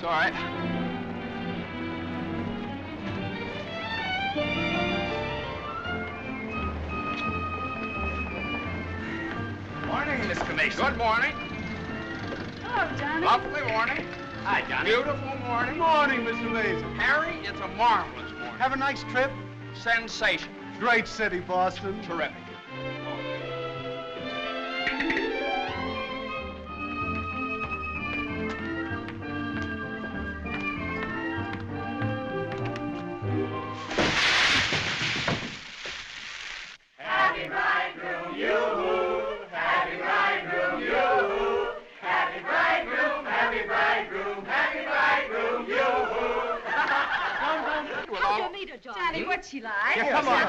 all right. Morning, Mr. Mason. Good morning. Hello, Johnny. Lovely morning. Hi, Johnny. Beautiful morning. Morning, Mr. Mason. Harry, it's a marvelous morning. Have a nice trip? Sensation. Great city, Boston. Terrific. Happy bridegroom, yoo-hoo! Happy bridegroom, yoo-hoo! Happy bridegroom, happy bridegroom, happy bridegroom, yoo-hoo! How'd you meet her, Johnny? What's she like? Come on.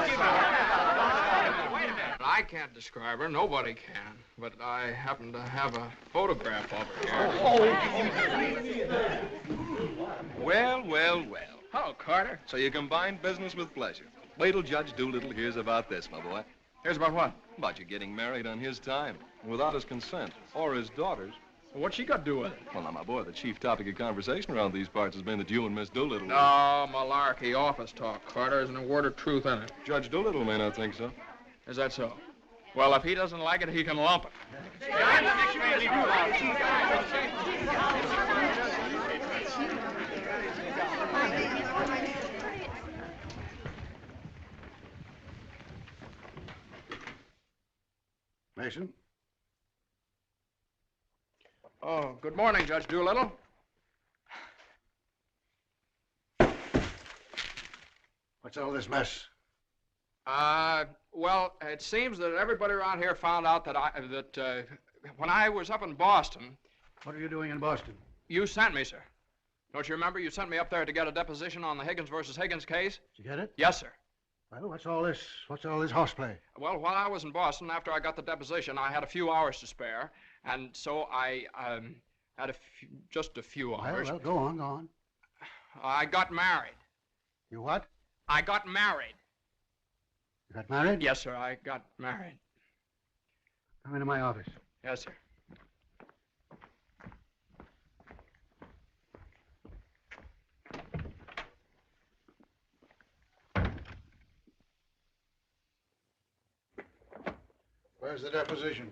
Wait a minute. I can't describe her. Nobody can. But I happen to have a photograph of her here. Well, well, well. Hello, Carter. So you combine business with pleasure. Wait till Judge Doolittle hears about this, my boy. Here's about what? About you getting married on his time, without his consent, or his daughter's. What's she got to do with it? Well, now, my boy, the chief topic of conversation around these parts has been that you and Miss Doolittle... No, malarkey. Office talk, Carter. Isn't a word of truth in it. Judge Doolittle may not think so. Is that so? Well, if he doesn't like it, he can lump it. Mason? Oh, good morning, Judge Doolittle. What's all this mess? Well, it seems that everybody around here found out that when I was up in Boston... What are you doing in Boston? You sent me, sir. Don't you remember? You sent me up there to get a deposition on the Higgins versus Higgins case? Did you get it? Yes, sir. Well, what's all this horseplay? Well, while I was in Boston, after I got the deposition, I had a few hours to spare, and so I had just a few hours. Well, go on. I got married. You what? I got married. You got married? Yes, sir, I got married. Come into my office. Yes, sir. Where's the deposition?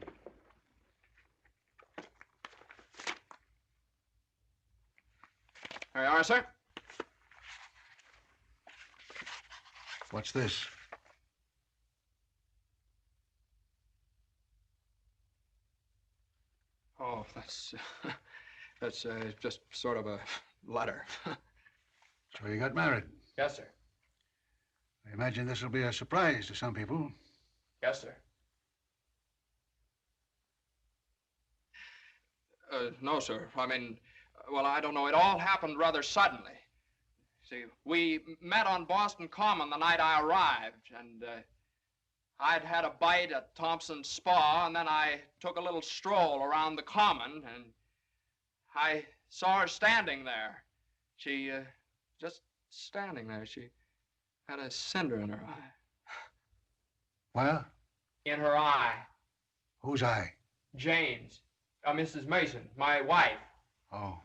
There you are, sir. What's this? Oh, that's just sort of a letter. So you got married. Yes, sir. I imagine this will be a surprise to some people. Yes, sir. No, sir. I mean, well, I don't know. It all happened rather suddenly. See, we met on Boston Common the night I arrived, and I'd had a bite at Thompson's Spa, and then I took a little stroll around the Common, and I saw her standing there. She, just standing there. She had a cinder in her eye. Well? In her eye. Whose eye? Jane's. Mrs. Mason, my wife. Oh.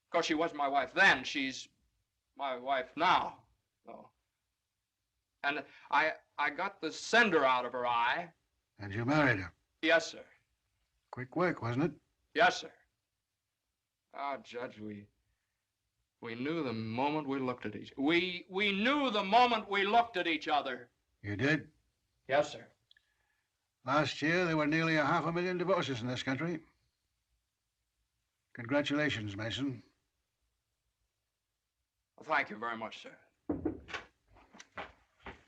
Of course, she was my wife then. She's my wife now. Oh. And I got the cinder out of her eye. And you married her? Yes, sir. Quick work, wasn't it? Yes, sir. Ah, Judge, we knew the moment we looked at each other. We knew the moment we looked at each other. You did? Yes, sir. Last year, there were nearly 500,000 divorces in this country. Congratulations, Mason. Well, thank you very much, sir.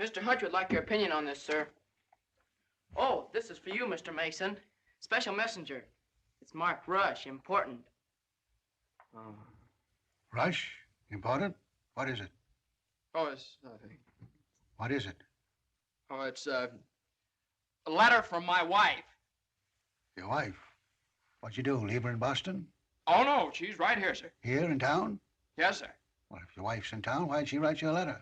Mr. Hunt would like your opinion on this, sir. Oh, this is for you, Mr. Mason. Special messenger. It's marked Rush, important. Rush? Important? What is it? Oh, it's nothing. What is it? Oh, it's a letter from my wife. Your wife? What'd you do, leave her in Boston? Oh, no, she's right here, sir. Here in town? Yes, sir. Well, if your wife's in town, why'd she write you a letter?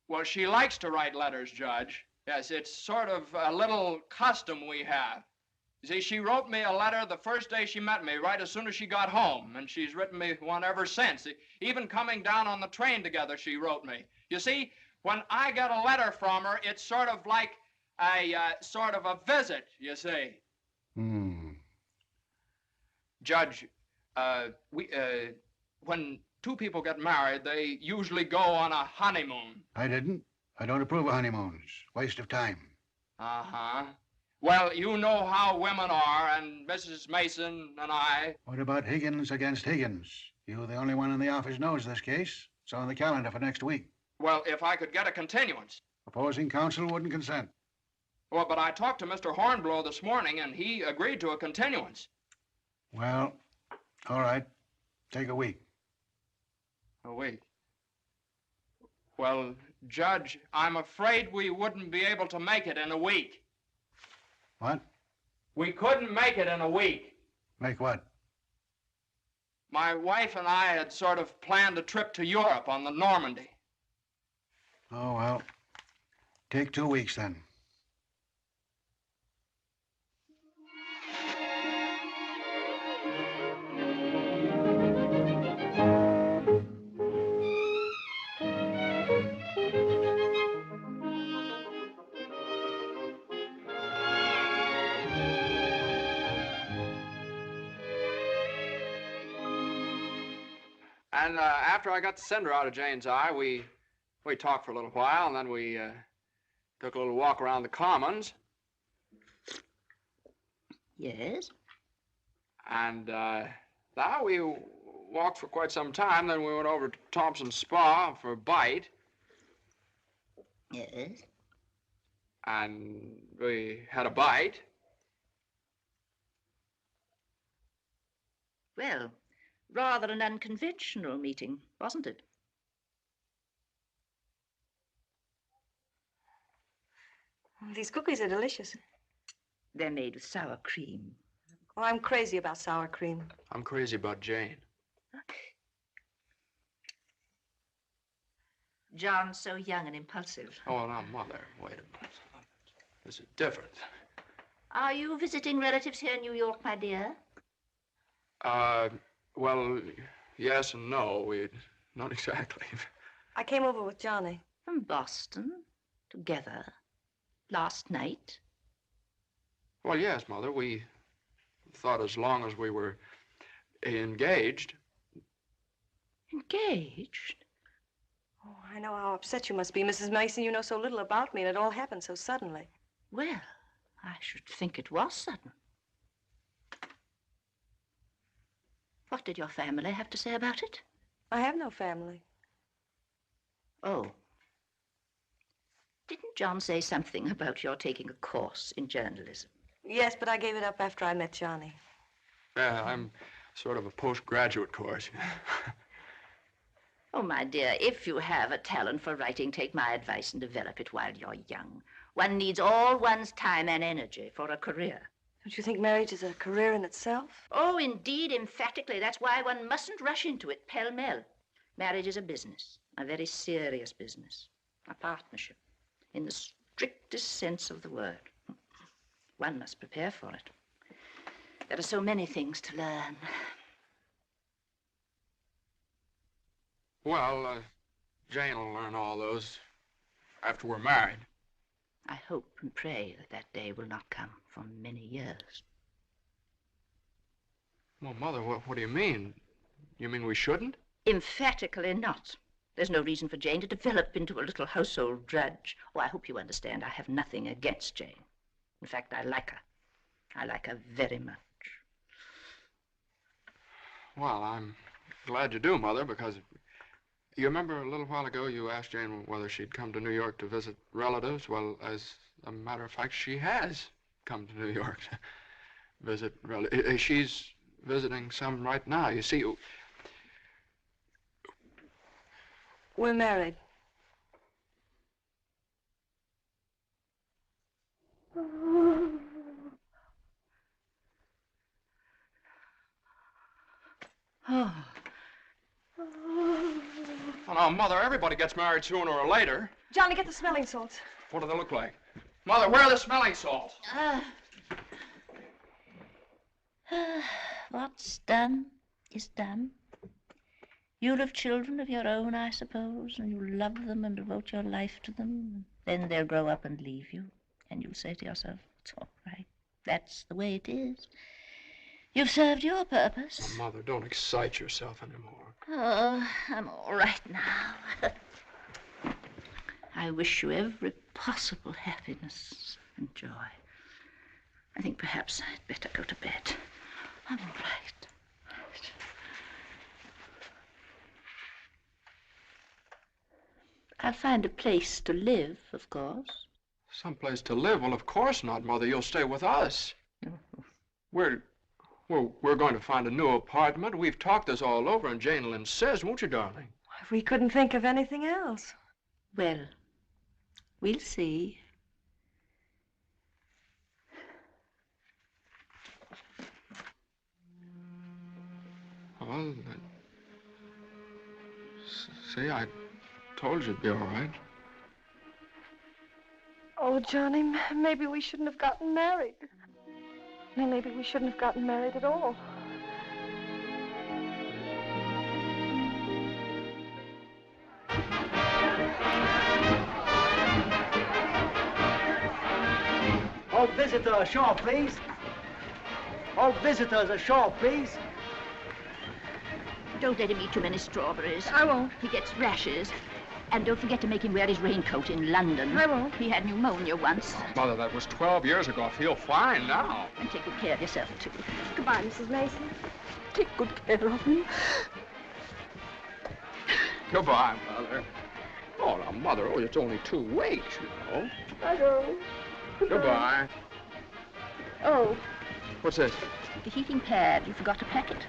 Well, she likes to write letters, Judge. Yes, it's sort of a little custom we have. See, she wrote me a letter the first day she met me, right as soon as she got home, and she's written me one ever since. Even coming down on the train together, she wrote me. You see, when I get a letter from her, it's sort of like sort of a visit, you see. Judge, when two people get married, they usually go on a honeymoon. I didn't. I don't approve of honeymoons. Waste of time. Uh-huh. Well, you know how women are, and Mrs. Mason and I... What about Higgins against Higgins? You, the only one in the office, knows this case. It's on the calendar for next week. Well, if I could get a continuance. Opposing counsel wouldn't consent. Well, but I talked to Mr. Hornblow this morning, and he agreed to a continuance. Well, all right. Take a week. A week? Well, Judge, I'm afraid we wouldn't be able to make it in a week. What? We couldn't make it in a week. Make what? My wife and I had sort of planned a trip to Europe on the Normandy. Oh, well, take 2 weeks then. And after I got the cinder out of Jane's eye, we talked for a little while, and then we took a little walk around the Commons. Yes? And now we walked for quite some time, then we went over to Thompson's Spa for a bite. Yes? And we had a bite. Well, rather an unconventional meeting, wasn't it? These cookies are delicious. They're made with sour cream. Oh, I'm crazy about sour cream. I'm crazy about Jane. John's so young and impulsive. Oh, now, Mother, wait a minute. This is different. Are you visiting relatives here in New York, my dear? Well, yes and no. Not exactly. I came over with Johnny. From Boston? Together? Last night? Well, yes, Mother. We thought as long as we were engaged. Engaged? Oh, I know how upset you must be, Mrs. Mason. You know so little about me, and it all happened so suddenly. Well, I should think it was sudden. What did your family have to say about it? I have no family. Oh. Didn't John say something about your taking a course in journalism? Yes, but I gave it up after I met Johnny. Yeah, I'm sort of a postgraduate course. Oh, my dear, if you have a talent for writing, take my advice and develop it while you're young. One needs all one's time and energy for a career. Don't you think marriage is a career in itself? Oh, indeed, emphatically. That's why one mustn't rush into it pell-mell. Marriage is a business, a very serious business, a partnership, in the strictest sense of the word. One must prepare for it. There are so many things to learn. Well, Jane will learn all those after we're married. I hope and pray that that day will not come for many years. Well, Mother, what do you mean? You mean we shouldn't? Emphatically not. There's no reason for Jane to develop into a little household drudge. Oh, I hope you understand I have nothing against Jane. In fact, I like her. I like her very much. Well, I'm glad you do, Mother, because you remember a little while ago you asked Jane whether she'd come to New York to visit relatives? Well, as a matter of fact, she has come to New York to visit relatives. She's visiting some right now. You see, we're married. Oh. Well, now, Mother, everybody gets married sooner or later. Johnny, get the smelling salts. What do they look like? Mother, where are the smelling salts? What's done is done. You'll have children of your own, I suppose, and you'll love them and devote your life to them. Then they'll grow up and leave you, and you'll say to yourself, it's all right. That's the way it is. You've served your purpose. Oh, Mother, don't excite yourself anymore. Oh, I'm all right now. I wish you every possible happiness and joy. I think perhaps I'd better go to bed. I'm all right. I'll find a place to live, of course. Someplace to live? Well, of course not, Mother. You'll stay with us. We're going to find a new apartment. We've talked this all over, and Jane will insist, won't you, darling? We couldn't think of anything else. Well, we'll see. Well, see, I told you it'd be all right. Oh, Johnny, maybe we shouldn't have gotten married. Maybe we shouldn't have gotten married at all. All visitors ashore, please. All visitors ashore, please. Don't let him eat too many strawberries. I won't. He gets rashes. And don't forget to make him wear his raincoat in London. I won't. He had pneumonia once. Oh, Mother, that was 12 years ago. I feel fine now. And take good care of yourself, too. Goodbye, Mrs. Mason. Take good care of him. Goodbye, Mother. Oh, now, Mother, it's only 2 weeks, you know. I go. Goodbye. Oh. What's this? The heating pad. You forgot to pack it.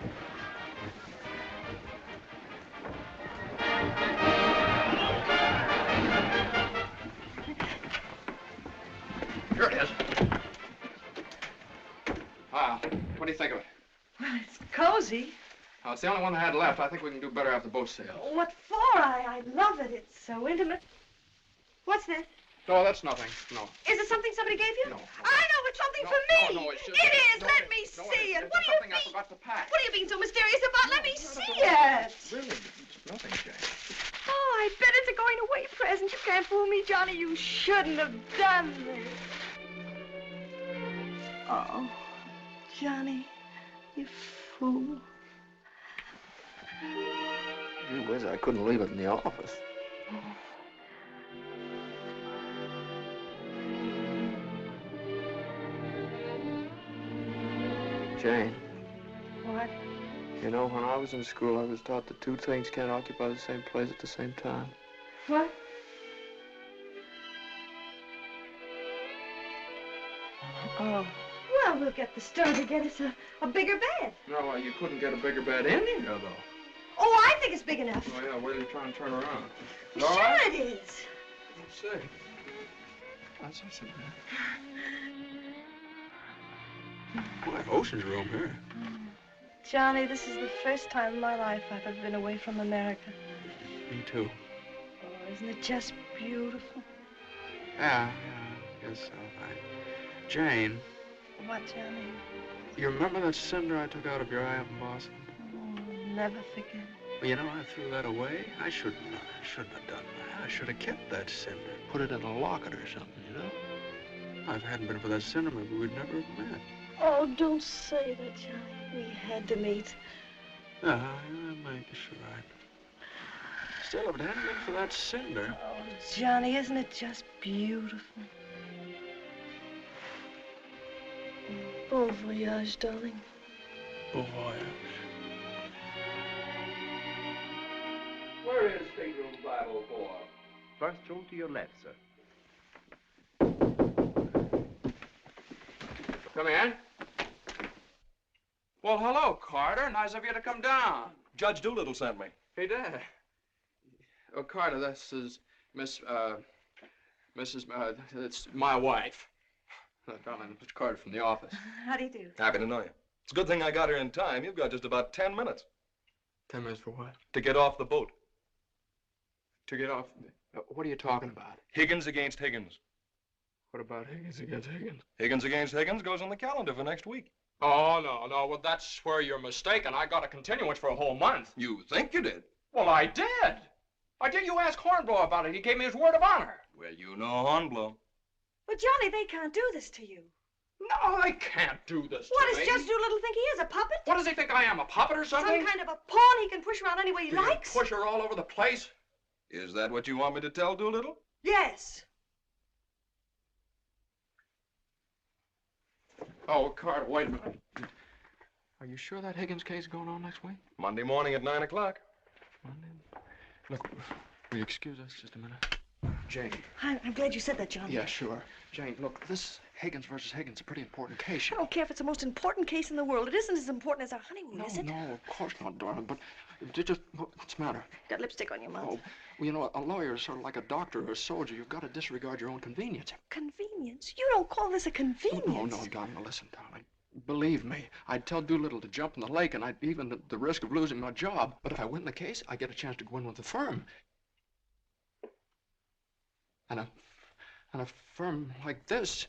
Here it is. What do you think of it? Well, it's cozy. Oh, it's the only one I had left. I think we can do better after the boat sails. What for? I love it. It's so intimate. What's this? No, that's nothing. No. Is it something somebody gave you? No. I know, it's something No, for me. no, it's just... It is. No, Let me no, see it. It's What do something you I mean? forgot to pack. What are you being so mysterious about? Let me see it. Really, it's nothing, Jane. Oh, I bet it's a going away present. You can't fool me, Johnny. You shouldn't have done this. Oh, Johnny, you fool. Gee whiz, I couldn't leave it in the office. Jane. What? You know, when I was in school, I was taught that 2 things can't occupy the same place at the same time. What? Oh. Well, we'll get the stove to get us a bigger bed. No, you couldn't get a bigger bed in here, though. Oh, I think it's big enough. Oh, yeah, wait till you try and turn around. Sure All right? it is. Let's see. That's just a like ocean's room here. Johnny, this is the first time in my life I've ever been away from America. Me too. Oh, isn't it just beautiful? Yeah, I guess so. Jane. What, Johnny? You remember that cinder I took out of your eye up in Boston? Oh, never forget. Well, you know, I threw that away. I shouldn't have done that. I should have kept that cinder, put it in a locket or something, you know? If it hadn't been for that cinder, maybe we'd never have met. Oh, don't say that, Johnny. We had to meet. Yeah, I guess you're right. Still, if it hadn't been for that cinder... Oh, Johnny, isn't it just beautiful? Bon voyage, darling. Bon voyage. Where is stateroom 504? First room to your left, sir. Come in. Well, hello, Carter. Nice of you to come down. Judge Doolittle sent me. He did. Oh, Carter, this is it's my wife. Darling, Mr. Carter from the office. How do you do? Happy to know you. It's a good thing I got here in time. You've got just about 10 minutes. 10 minutes for what? To get off the boat. To get off? What are you talking about? Higgins against Higgins. What about Higgins against Higgins? Higgins against Higgins goes on the calendar for next week. Oh, no. Well, that's where you're mistaken. I got a continuance for a whole month. You think you did? Well, I did. You ask Hornblow about it. He gave me his word of honor. Well, you know Hornblow. But, Johnny, they can't do this to you. No, they can't do this What to does me. Judge Doolittle think he is, a puppet? What does he think I am, a puppet or something? Some kind of a pawn he can push around any way he likes? Push her all over the place? Is that what you want me to tell Doolittle? Yes. Oh, Carter, wait a minute. Are you sure that Higgins case is going on next week? Monday morning at 9 o'clock. Monday? Look, will you excuse us just a minute? Jane. I'm glad you said that, Johnny. Yeah, sure. Jane, look, this Higgins versus Higgins is a pretty important case. I don't care if it's the most important case in the world. It isn't as important as our honeymoon, is it? No, of course not, darling. But what's the matter? Got lipstick on your mouth. Oh, well, you know, a lawyer is sort of like a doctor or a soldier. You've got to disregard your own convenience. Convenience? You don't call this a convenience. No, darling. Listen, darling. Believe me, I'd tell Doolittle to jump in the lake, and I'd even at the risk of losing my job. But if I win the case, I get a chance to go in with the firm. And a firm like this.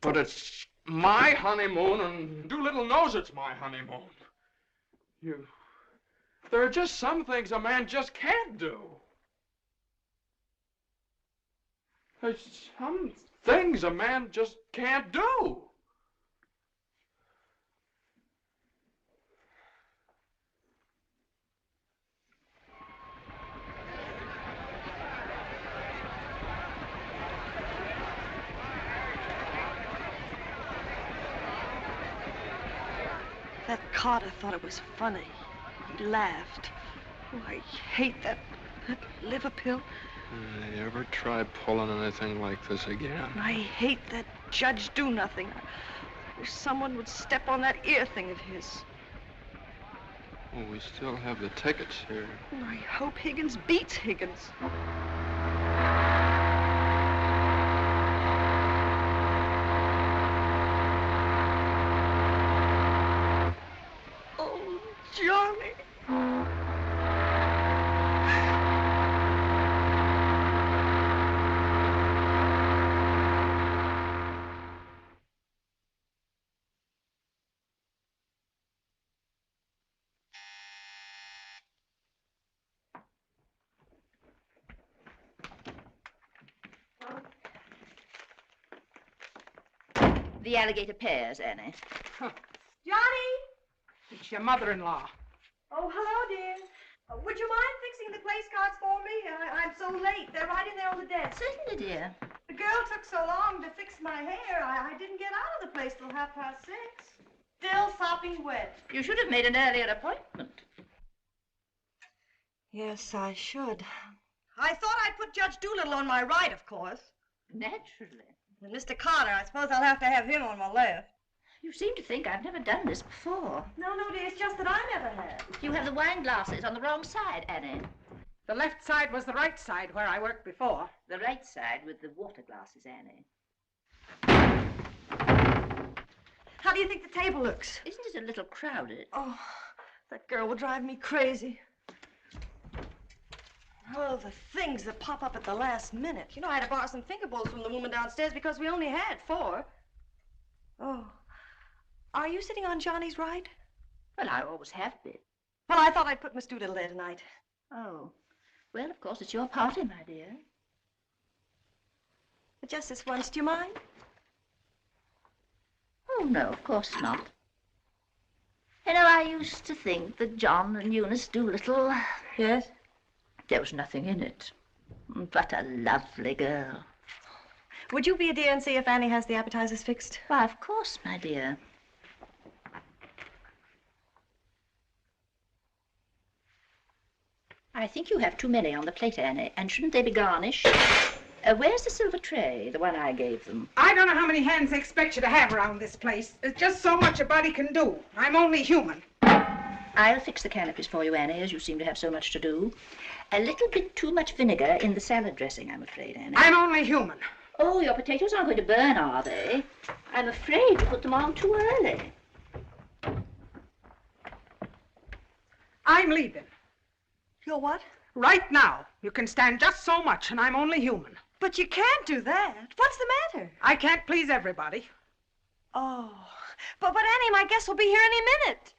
But it's my honeymoon, and Doolittle knows it's my honeymoon. There are just some things a man just can't do. There's some things a man just can't do. That Carter thought it was funny. He laughed. Oh, I hate that liver pill. You ever try pulling anything like this again? I hate that Judge Do-Nothing. I wish someone would step on that ear thing of his. Oh, we still have the tickets here. I hope Higgins beats Higgins. Oh, Johnny. The alligator pears, Annie. Johnny! It's your mother-in-law. Oh, hello, dear. Would you mind fixing the place cards for me? I'm so late. They're right in there on the desk. Certainly, dear. The girl took so long to fix my hair, I didn't get out of the place till 6:30. Still sopping wet. You should have made an earlier appointment. Yes, I should. I thought I'd put Judge Doolittle on my right, of course. Naturally. And Mr. Carter, I suppose I'll have to have him on my left. You seem to think I've never done this before. No, dear, it's just that I never have. You have the wine glasses on the wrong side, Annie. The left side was the right side where I worked before. The right side with the water glasses, Annie. How do you think the table looks? Isn't it a little crowded? Oh, that girl will drive me crazy. Oh, the things that pop up at the last minute. You know, I had to borrow some finger bowls from the woman downstairs because we only had 4. Oh. Are you sitting on Johnny's right? Well, I always have been. Well, I thought I'd put Miss Doolittle there tonight. Oh. Well, of course, it's your party, my dear. But just this once, do you mind? Oh, no, of course not. You know, I used to think that John and Eunice Doolittle... Yes? There was nothing in it. But a lovely girl. Would you be a dear and see if Annie has the appetizers fixed? Why, of course, my dear. I think you have too many on the plate, Annie, and shouldn't they be garnished? Where's the silver tray, the one I gave them? I don't know how many hands they expect you to have around this place. There's just so much a body can do. I'm only human. I'll fix the canopies for you, Annie, as you seem to have so much to do. A little bit too much vinegar in the salad dressing, I'm afraid, Annie. I'm only human. Oh, your potatoes aren't going to burn, are they? I'm afraid you put them on too early. I'm leaving. You're what? Right now. You can stand just so much, and I'm only human. But you can't do that. What's the matter? I can't please everybody. Oh, but Annie, my guest will be here any minute.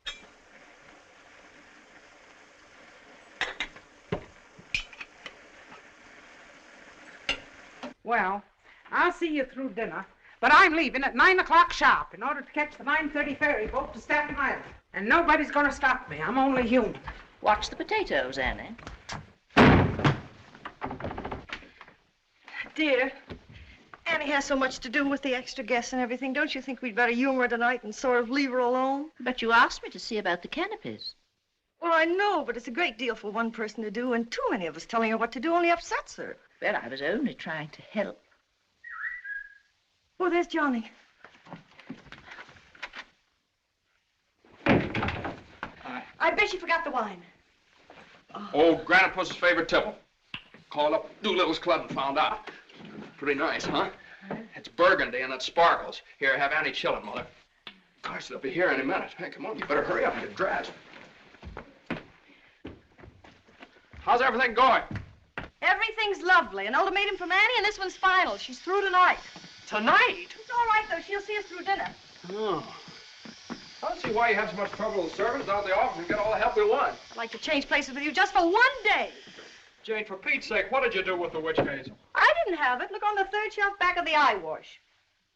Well, I'll see you through dinner, but I'm leaving at 9 o'clock sharp in order to catch the 9:30 ferry boat to Staten Island. And nobody's going to stop me. I'm only human. Watch the potatoes, Annie. Dear, Annie has so much to do with the extra guests and everything. Don't you think we'd better humor her tonight and sort of leave her alone? But you asked me to see about the canopies. Well, I know, but it's a great deal for one person to do, and too many of us telling her what to do only upsets her. Well, I was only trying to help. Oh, there's Johnny. I bet you forgot the wine. Old Grandpa's favorite tipple. Called up Doolittle's club and found out. Pretty nice, huh? It's burgundy and it sparkles. Here, have Annie chillin', Mother. Gosh, they'll be here any minute. Hey, come on, you better hurry up and get dressed. How's everything going? Everything's lovely. An ultimatum from Annie, and this one's final. She's through tonight. Tonight? It's all right, though. She'll see us through dinner. Oh. I don't see why you have so much trouble with servants out of the office and get all the help we want. I'd like to change places with you just for one day. Jane, for Pete's sake, what did you do with the witch hazel? I didn't have it. Look on the third shelf back of the eye wash.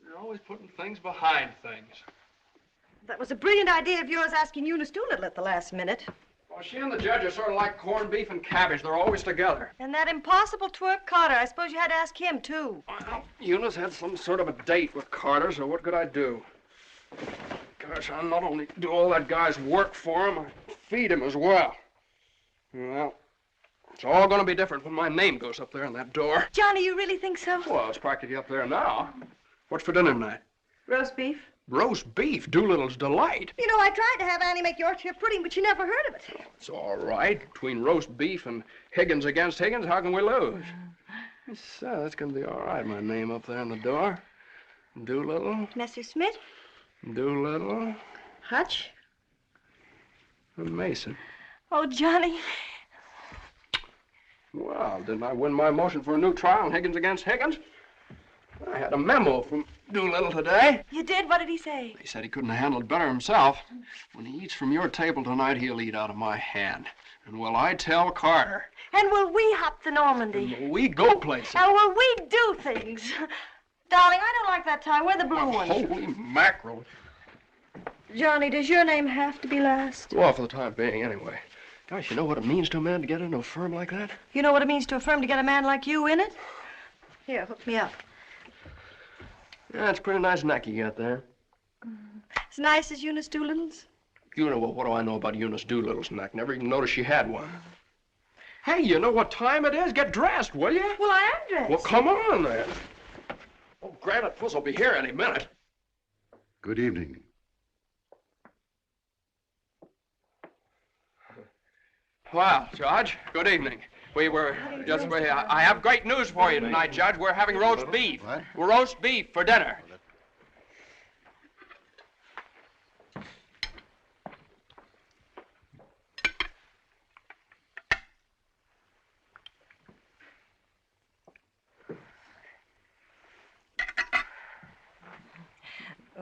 You're always putting things behind things. That was a brilliant idea of yours asking Eunice Doolittle at the last minute. Well, she and the judge are sort of like corned beef and cabbage. They're always together. And that impossible twerp Carter. I suppose you had to ask him, too. Well, Eunice had some sort of a date with Carter, so what could I do? Gosh, I not only do all that guy's work for him, I feed him as well. Well, it's all going to be different when my name goes up there on that door. Johnny, you really think so? Well, it's practically up there now. What's for dinner tonight? Roast beef. Roast beef, Doolittle's delight. You know, I tried to have Annie make Yorkshire pudding, but she never heard of it. It's all right. Between roast beef and Higgins against Higgins, how can we lose? So that's going to be all right, my name up there on the door. Doolittle. Messrs. Smith. Doolittle. Hutch. And Mason. Oh, Johnny. Well, didn't I win my motion for a new trial on Higgins against Higgins? I had a memo from Doolittle today. You did? What did he say? He said he couldn't have handled it better himself. When he eats from your table tonight, he'll eat out of my hand. And will I tell Carter? And will we hop the Normandy? And will we go places? And will we do things? Darling, I don't like that tie. Wear the blue one. Holy mackerel. Johnny, does your name have to be last? Well, for the time being, anyway. Gosh, you know what it means to a man to get into a firm like that? You know what it means to a firm to get a man like you in it? Here, hook me up. Yeah, it's a pretty nice neck you got there. As nice as Eunice Doolittle's? You know, what do I know about Eunice Doolittle's neck? Never even noticed she had one. Hey, you know what time it is? Get dressed, will you? Well, I am dressed. Well, come on, then. Oh, Granite Puss will be here any minute. Good evening. Well, Judge, good evening. I have great news for you tonight, Judge. We're having roast beef. What? We're roast beef for dinner.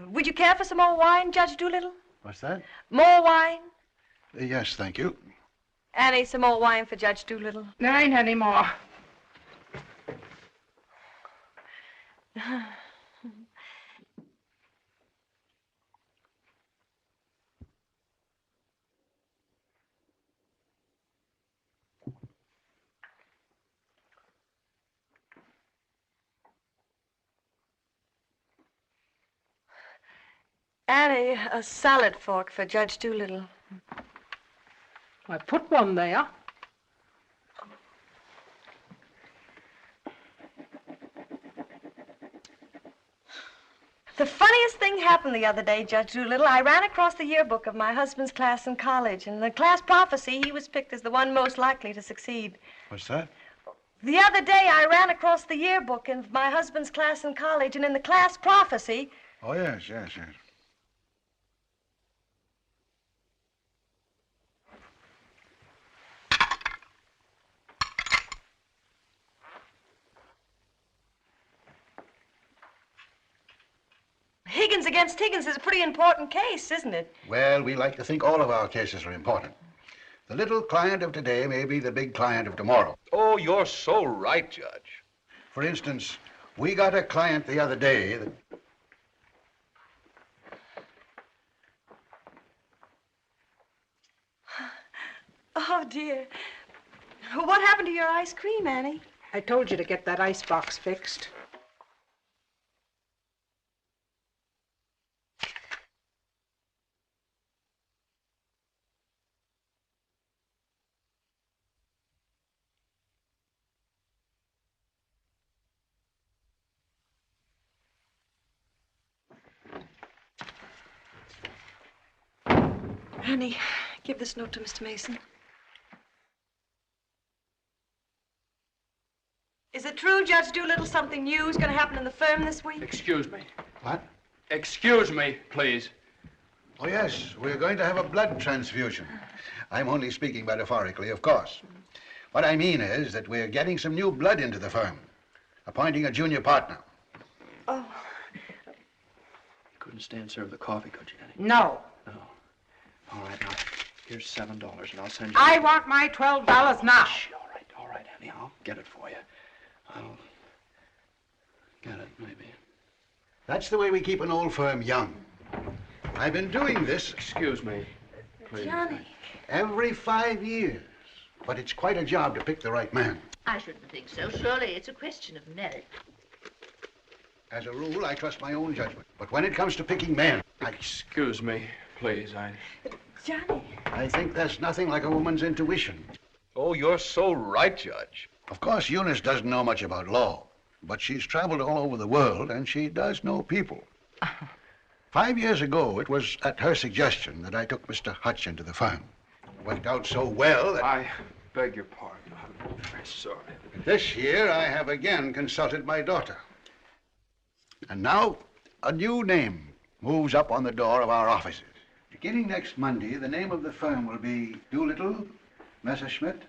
Would you care for some more wine, Judge Doolittle? What's that? More wine? Yes, thank you. Annie, some more wine for Judge Doolittle. There ain't any more. Annie, a salad fork for Judge Doolittle. I put one there. The funniest thing happened the other day, Judge Doolittle. I ran across the yearbook of my husband's class in college, and in the class prophecy, he was picked as the one most likely to succeed. What's that? The other day, I ran across the yearbook in my husband's class in college, and in the class prophecy... Oh, yes, yes, yes. Higgins against Higgins is a pretty important case, isn't it? Well, we like to think all of our cases are important. The little client of today may be the big client of tomorrow. Oh, you're so right, Judge. For instance, we got a client the other day that... Oh, dear. What happened to your ice cream, Annie? I told you to get that ice box fixed. Annie, give this note to Mr. Mason. Is it true, Judge Doolittle, something new is going to happen in the firm this week? Excuse me. What? Excuse me, please. Oh, yes, we're going to have a blood transfusion. I'm only speaking metaphorically, of course. What I mean is that we're getting some new blood into the firm, appointing a junior partner. Oh. You couldn't stand serve the coffee, could you, Annie? No. No. All right, now, here's $7, and I'll send you... I want my $12 now. Shh, all right, Annie, I'll get it for you. I'll get it, maybe. That's the way we keep an old firm young. I've been doing this... Excuse me, please. Johnny. Every 5 years. But it's quite a job to pick the right man. I shouldn't think so. Surely it's a question of merit. As a rule, I trust my own judgment. But when it comes to picking men, Excuse me, please, Johnny. I think there's nothing like a woman's intuition. Oh, you're so right, Judge. Of course, Eunice doesn't know much about law, but she's traveled all over the world, and she does know people. 5 years ago, it was at her suggestion that I took Mr. Hutch into the firm. It worked out so well that... I beg your pardon. I'm very sorry. This year, I have again consulted my daughter. And now, a new name moves up on the door of our offices. Beginning next Monday, the name of the firm will be Doolittle, Messerschmitt,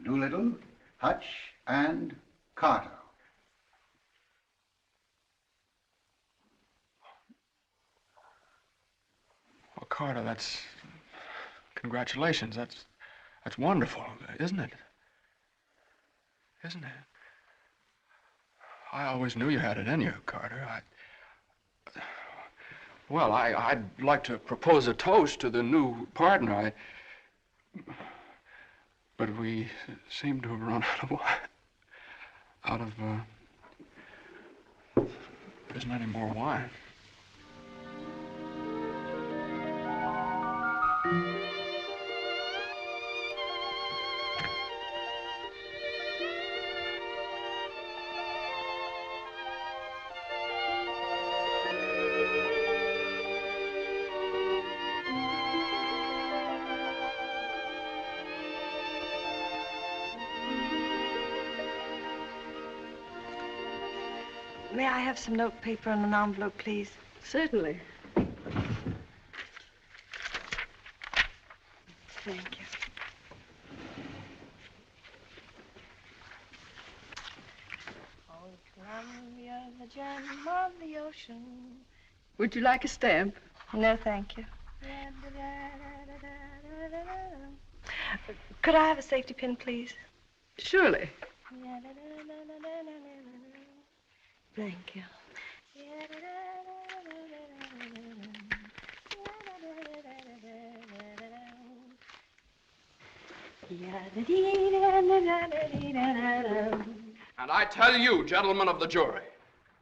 Doolittle, Hutch, and Carter. Well, Carter, that's... Congratulations. That's wonderful, isn't it? Isn't it? I always knew you had it in you, Carter. Well, I'd like to propose a toast to the new partner. But we seem to have run out of wine. There isn't any more wine. May I have some notepaper and an envelope, please? Certainly. Thank you. Oh, Columbia, the gem of the ocean. Would you like a stamp? No, thank you. Could I have a safety pin, please? Surely. Thank you. And I tell you, gentlemen of the jury,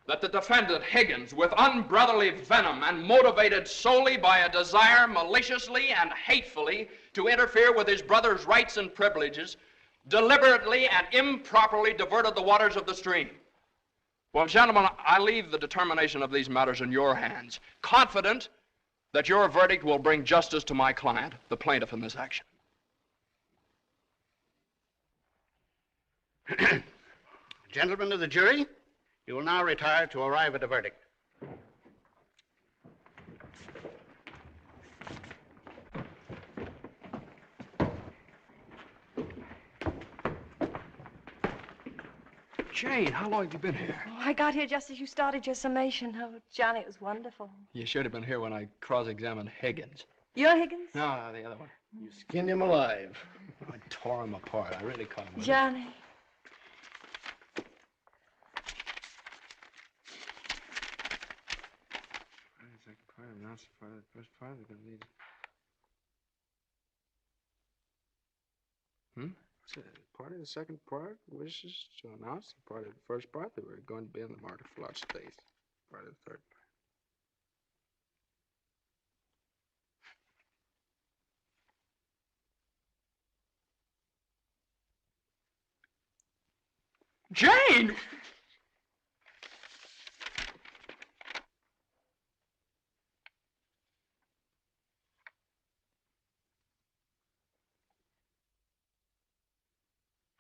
that the defendant, Higgins, with unbrotherly venom and motivated solely by a desire maliciously and hatefully to interfere with his brother's rights and privileges, deliberately and improperly diverted the waters of the stream. Well, gentlemen, I leave the determination of these matters in your hands, confident that your verdict will bring justice to my client, the plaintiff in this action. Gentlemen of the jury, you will now retire to arrive at a verdict. Jane, how long have you been here? Oh, I got here just as you started your summation. Oh, Johnny, it was wonderful. You should have been here when I cross-examined Higgins. You're Higgins? No, the other one. You skinned him alive. I tore him apart. I really caught him. Johnny. Second part, announce the part of the first part. They're going to need. What's it? Part of the second part wishes to announce the part of the first part that we're going to be in the market for lot space. Part of the third part. Jane!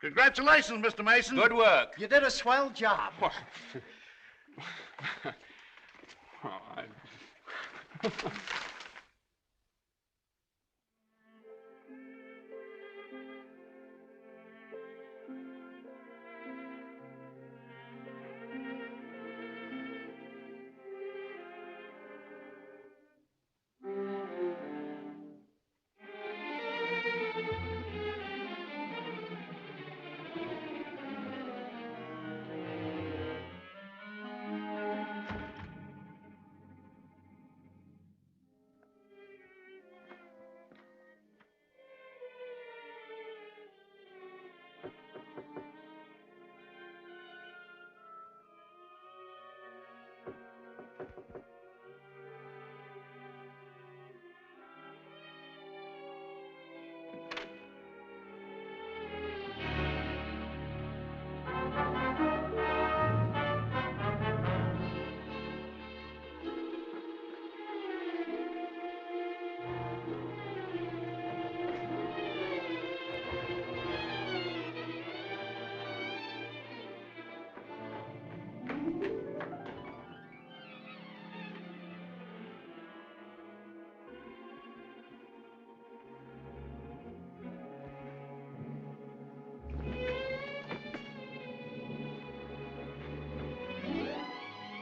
Congratulations, Mr. Mason. Good work. You did a swell job.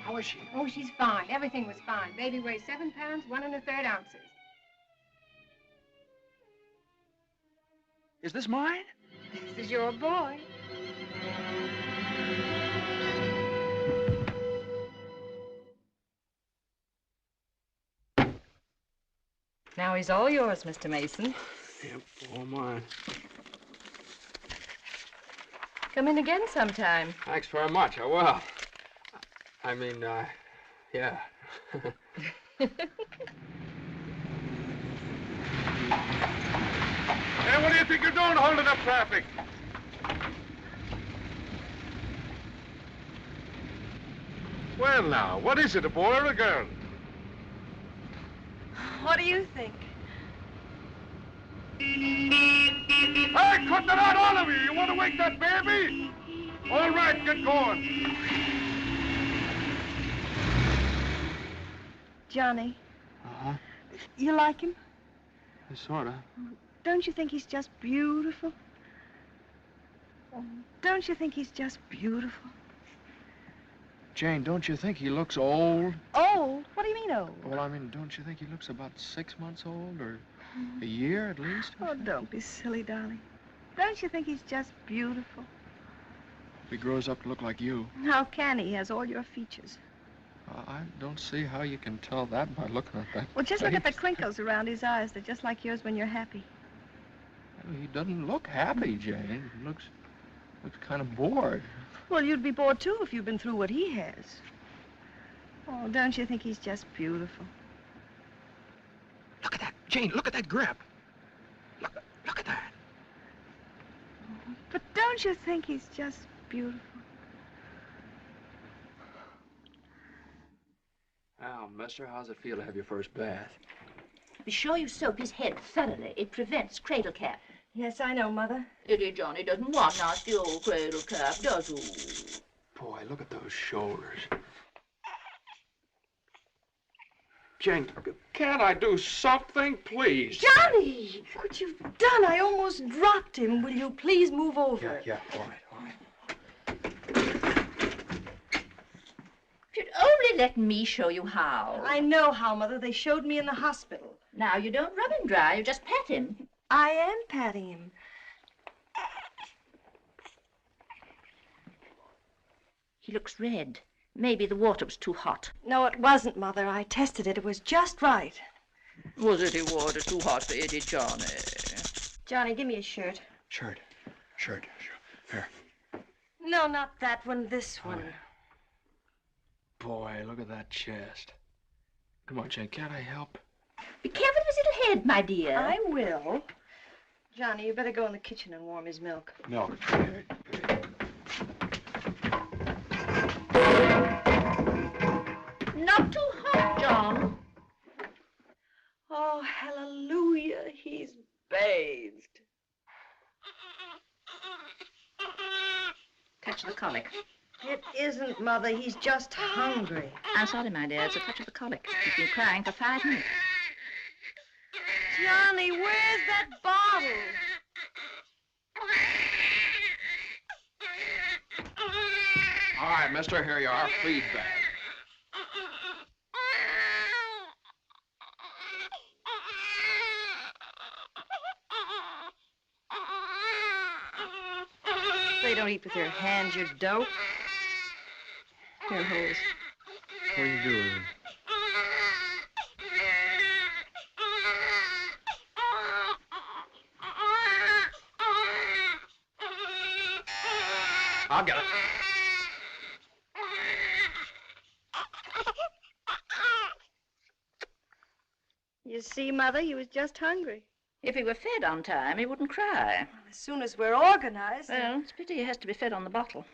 How is she? Oh, she's fine. Everything was fine. Baby weighs 7 pounds, 1 1/3 ounces. Is this mine? This is your boy. Now he's all yours, Mr. Mason. Yep, all mine. Come in again sometime. Thanks very much. I will. I mean, yeah. Hey, what do you think you're doing holding up traffic? Well, now, what is it, a boy or a girl? What do you think? Hey, cut that out, all of you! You want to wake that baby? All right, get going. Johnny, Uh-huh. you like him? Sort of. Don't you think he's just beautiful? Don't you think he's just beautiful? Jane, don't you think he looks old? Old? What do you mean old? Well, I mean, don't you think he looks about 6 months old, or a year at least? Oh, don't be silly, darling. Don't you think he's just beautiful? If he grows up to look like you. How can he? He has all your features. I don't see how you can tell that by looking at that. Well, just look at the face. crinkles around his eyes. They're just like yours when you're happy. He doesn't look happy, Jane. He looks kind of bored. Well, you'd be bored, too, if you'd been through what he has. Oh, don't you think he's just beautiful? Look at that, Jane. Look at that grip. Look at that. But don't you think he's just beautiful? Well, mister, how's it feel to have your first bath? Be sure you soap his head thoroughly. It prevents cradle cap. Yes, I know, Mother. Illy Johnny doesn't want nasty old cradle cap, does he? Boy, look at those shoulders. Jane, can't I do something, please? Johnny! What you've done, I almost dropped him. Will you please move over? Yeah, all right. Surely let me show you how. I know how, Mother. They showed me in the hospital. Now, you don't rub him dry. You just pat him. I am patting him. He looks red. Maybe the water was too hot. No, it wasn't, Mother. I tested it. It was just right. Was it water too hot for Eddie, Johnny? Johnny, give me a shirt. Shirt. Here. No, not that one. This one. Boy, look at that chest. Come on, Jane, can't I help? Be careful of his little head, my dear. I will. Johnny, you better go in the kitchen and warm his milk. Milk. Not too hot, John. Oh, hallelujah. He's bathed. Touch the colic. It isn't, Mother. He's just hungry. I'm sorry, my dear. It's a touch of the colic. He's been crying for 5 minutes. Johnny, where's that bottle? All right, mister, here you are. Feed bag. They don't eat with their hands, you dope. Here, hose. What are you doing? I'll get it. You see, Mother, he was just hungry. If he were fed on time, he wouldn't cry. As soon as we're organized. Well, it's a pity he has to be fed on the bottle.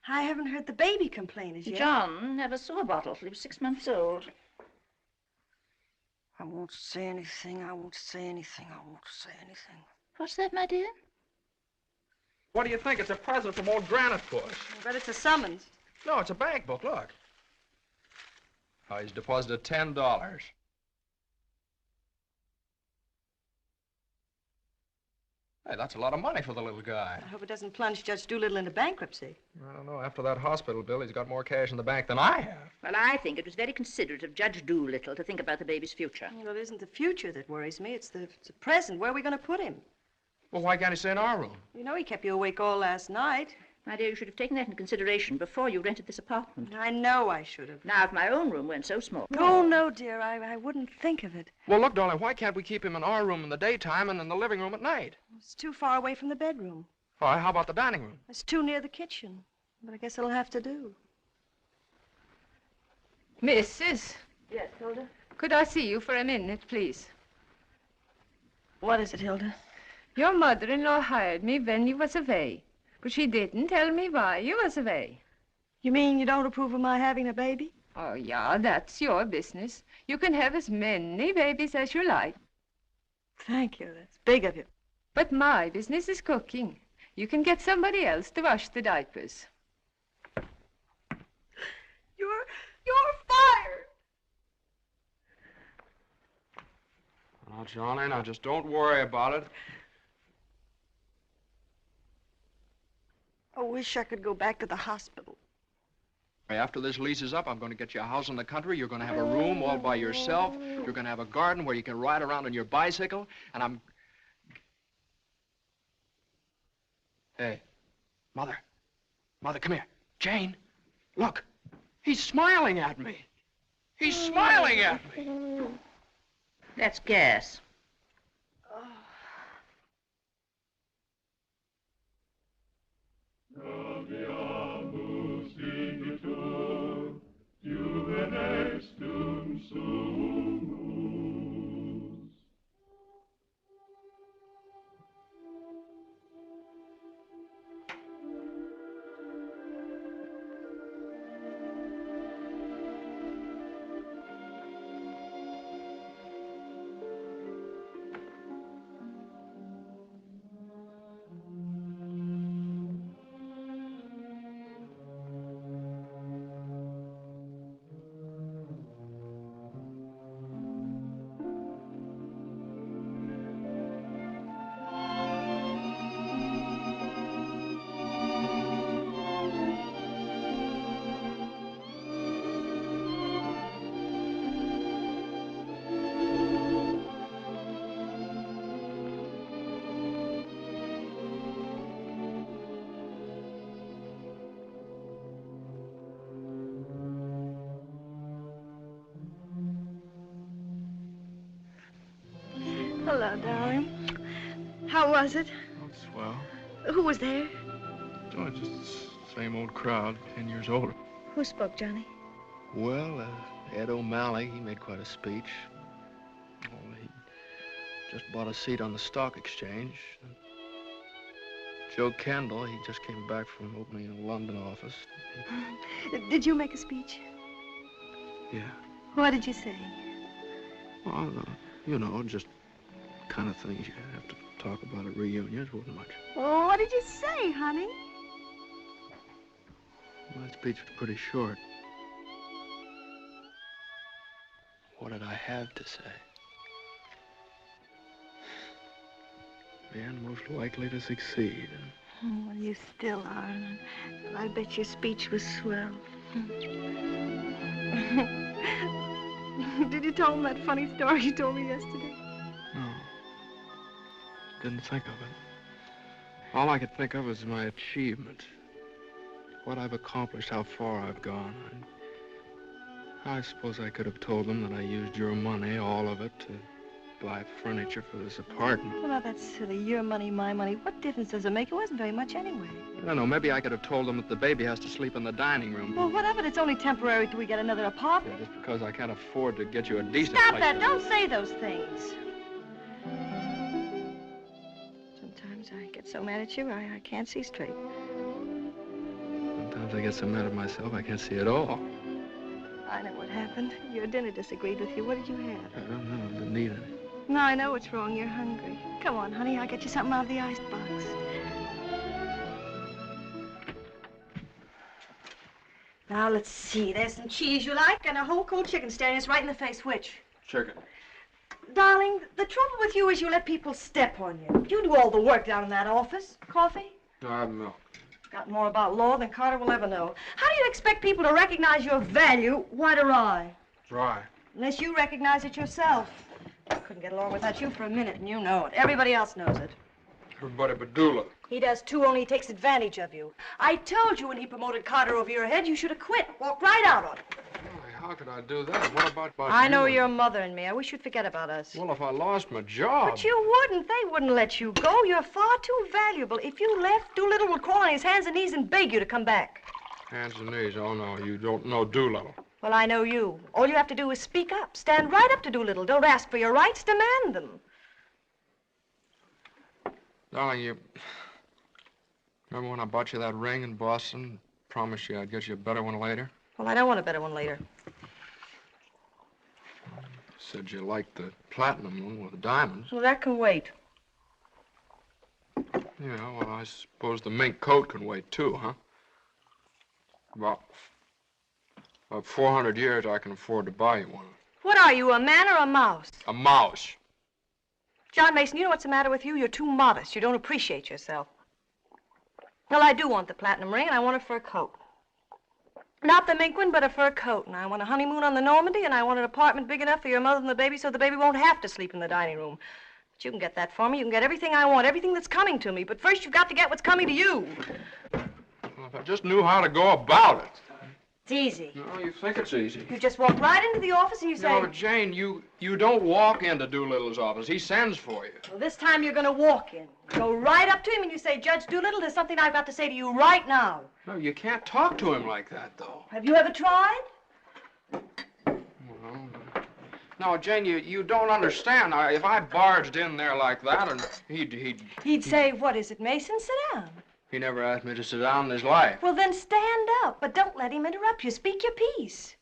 I haven't heard the baby complain as yet. John never saw a bottle till he was 6 months old. I won't say anything. I won't say anything. I won't say anything. What's that, my dear? What do you think? It's a present from old Granite Puss. I bet it's a summons. No, it's a bank book. Look. Oh, he's deposited $10. Hey, that's a lot of money for the little guy. I hope it doesn't plunge Judge Doolittle into bankruptcy. I don't know. After that hospital bill, he's got more cash in the bank than I have. Well, I think it was very considerate of Judge Doolittle to think about the baby's future. Well, it isn't the future that worries me. It's the present. Where are we going to put him? Well, why can't he stay in our room? You know he kept you awake all last night. My dear, you should have taken that into consideration before you rented this apartment. I know I should have. Now, if my own room weren't so small. Oh, no, dear. I wouldn't think of it. Well, look, darling, why can't we keep him in our room in the daytime and in the living room at night? It's too far away from the bedroom. All right, how about the dining room? It's too near the kitchen. But I guess it'll have to do. Mrs. Yes, Hilda? Could I see you for a minute, please? What is it, Hilda? Your mother-in-law hired me when you was away, but she didn't tell me why you was away. You mean you don't approve of my having a baby? Oh, yeah, that's your business. You can have as many babies as you like. Thank you. That's big of you. But my business is cooking. You can get somebody else to wash the diapers. You're fired. Now, Johnny, now just don't worry about it. I wish I could go back to the hospital. After this lease is up, I'm going to get you a house in the country. You're going to have a room all by yourself. You're going to have a garden where you can ride around on your bicycle. And I'm... Hey, Mother. Mother, come here. Jane, look. He's smiling at me. He's smiling at me. That's gas. Hello, darling. How was it? Oh, swell. Who was there? Oh, just the same old crowd, 10 years older. Who spoke, Johnny? Well, Ed O'Malley, he made quite a speech. Oh, he just bought a seat on the stock exchange. Joe Kendall, he just came back from opening a London office. Did you make a speech? Yeah. What did you say? Well, you know, just kind of things you have to talk about at reunions. Wasn't much. Oh, what did you say, honey? My speech was pretty short. What did I have to say? Man most likely to succeed. Oh, well, you still are. And I bet your speech was swell. Did you tell him that funny story you told me yesterday? No. Didn't think of it. All I could think of was my achievement. What I've accomplished, how far I've gone. I suppose I could have told them that I used your money, all of it, to buy furniture for this apartment. Well, now, that's silly. Your money, my money. What difference does it make? It wasn't very much anyway. I don't know. Maybe I could have told them that the baby has to sleep in the dining room. Well, what of it? It's only temporary till we get another apartment. Yeah, just because I can't afford to get you a decent Stop place that. to Don't live. say those things. Sometimes I get so mad at you, I can't see straight. Sometimes I get so mad at myself, I can't see at all. I know what happened. Your dinner disagreed with you. What did you have? I don't know. I didn't eat any. No, I know what's wrong. You're hungry. Come on, honey. I'll get you something out of the icebox. Now, let's see. There's some cheese you like and a whole cold chicken staring us right in the face. Which? Chicken. Darling, the trouble with you is you let people step on you. You do all the work down in that office. Coffee? No, I have milk. Got more about law than Carter will ever know. How do you expect people to recognize your value, white or rye? Dry. Unless you recognize it yourself. I couldn't get along without you for a minute, and you know it. Everybody else knows it. Everybody but Doolittle. He does too, only he takes advantage of you. I told you when he promoted Carter over your head, you should have quit. Walked right out on him. How could I do that? What about I know you? your mother and me. I wish you'd forget about us. Well, if I lost my job... But you wouldn't. They wouldn't let you go. You're far too valuable. If you left, Doolittle would crawl on his hands and knees and beg you to come back. Hands and knees. Oh, no, you don't know Doolittle. Well, I know you. All you have to do is speak up. Stand right up to Doolittle. Don't ask for your rights. Demand them. Darling, you... Remember when I bought you that ring in Boston? Promised you I'd get you a better one later? Well, I don't want a better one later. Said you liked the platinum one with the diamonds. Well, that can wait. Yeah, well, I suppose the mink coat can wait, too, huh? About 400 years, I can afford to buy you one. What are you, a man or a mouse? A mouse. John Mason, you know what's the matter with you? You're too modest. You don't appreciate yourself. Well, I do want the platinum ring, and I want a fur coat. Not the mink one, but a fur coat. And I want a honeymoon on the Normandy, and I want an apartment big enough for your mother and the baby so the baby won't have to sleep in the dining room. But you can get that for me. You can get everything I want, everything that's coming to me. But first, you've got to get what's coming to you. Well, if I just knew how to go about it. It's easy. No, you think it's easy. You just walk right into the office and you say... No, but Jane, you don't walk into Doolittle's office. He sends for you. Well, this time you're going to walk in. Go right up to him and you say, Judge Doolittle, there's something I've got to say to you right now. No, you can't talk to him like that, though. Have you ever tried? Well, no, Jane, you don't understand. If I barged in there like that, and He'd say, what is it, Mason? Sit down. He never asked me to sit down in his life. Well, then stand up, but don't let him interrupt you. Speak your piece.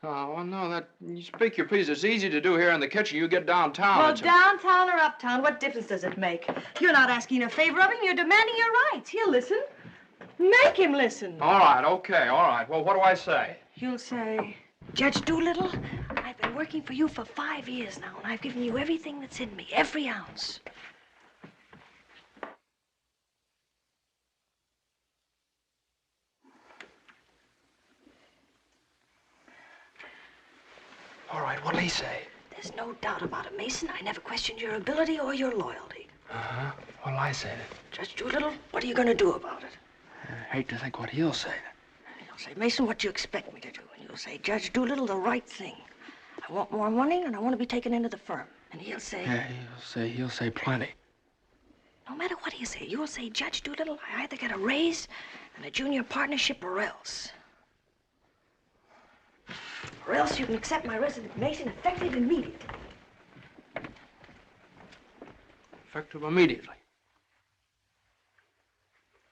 Oh, well, no, you speak your piece. It's easy to do here in the kitchen. You get downtown. Well, downtown or uptown, what difference does it make? You're not asking a favor of him. You're demanding your rights. He'll listen. Make him listen. All right, okay, all right. Well, what do I say? You'll say, Judge Doolittle, I've been working for you for 5 years now, and I've given you everything that's in me, every ounce. All right, what'll he say? There's no doubt about it, Mason. I never questioned your ability or your loyalty. Uh-huh. What'll I say then? Judge Doolittle, what are you going to do about it? I hate to think what he'll say. He'll say, Mason, what do you expect me to do? And you'll say, Judge Doolittle, the right thing. I want more money, and I want to be taken into the firm. And he'll say... Yeah, he'll say plenty. No matter what he'll say, you'll say, Judge Doolittle, I either get a raise and a junior partnership or else. Or else you can accept my resignation effective immediately. Effective immediately.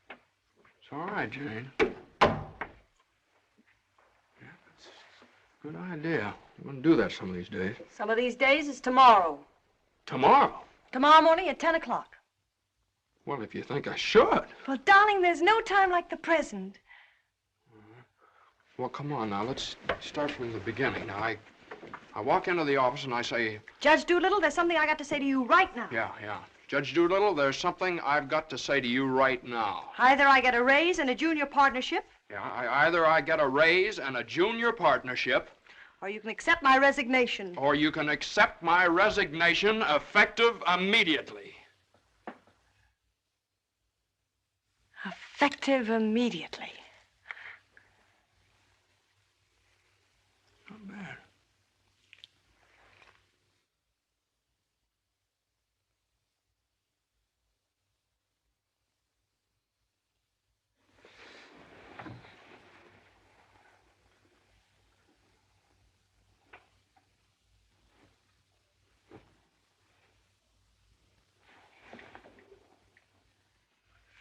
It's all right, Jane. Yeah, that's a good idea. I'm going to do that some of these days. Some of these days is tomorrow. Tomorrow? Tomorrow morning at 10 o'clock. Well, if you think I should. Well, darling, there's no time like the present. Well, come on now. Let's start from the beginning. Now, I walk into the office and I say... Judge Doolittle, there's something I got to say to you right now. Yeah. Judge Doolittle, there's something I've got to say to you right now. Either I get a raise and a junior partnership. Yeah, either I get a raise and a junior partnership. Or you can accept my resignation. Or you can accept my resignation effective immediately. Effective immediately. Not bad.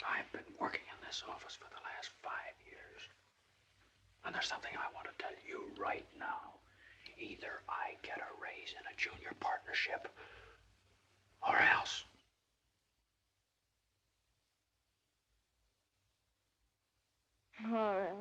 I've been working in this office for the last 5 years. And there's something I want to tell you right now. Either I get a raise in a junior partnership, or else. Or else.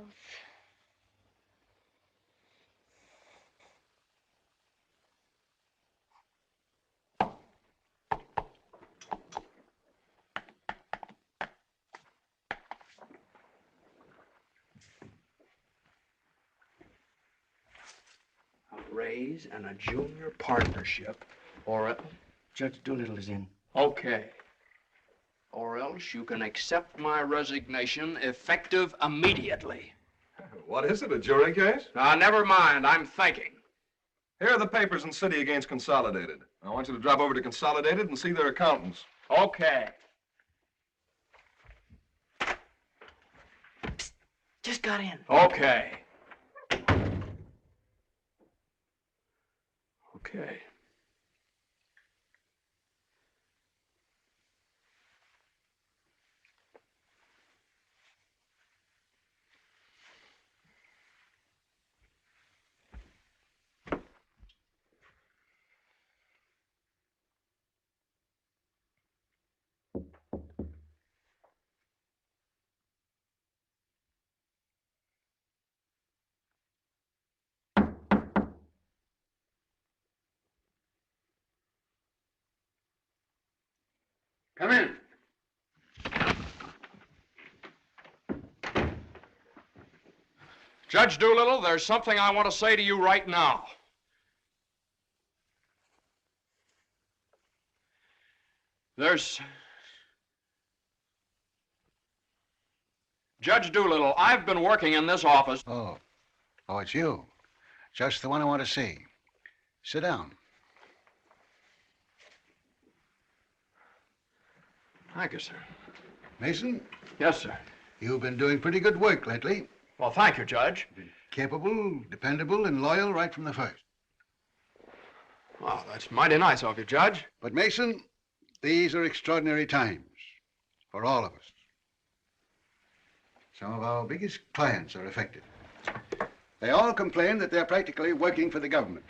A raise and a junior partnership, or else. Judge Doolittle is in. Okay. Or else you can accept my resignation effective immediately. What is it, a jury case? Never mind, I'm thinking. Here are the papers in City against Consolidated. I want you to drop over to Consolidated and see their accountants. Okay. Psst, just got in. Okay. Okay. Come in. Judge Doolittle, there's something I want to say to you right now. Judge Doolittle, I've been working in this office. Oh, it's you. Just the one I want to see. Sit down. Thank you, sir. Mason? Yes, sir. You've been doing pretty good work lately. Well, thank you, Judge. Capable, dependable, and loyal right from the first. Well, that's mighty nice of you, Judge. But, Mason, these are extraordinary times for all of us. Some of our biggest clients are affected. They all complain that they're practically working for the government.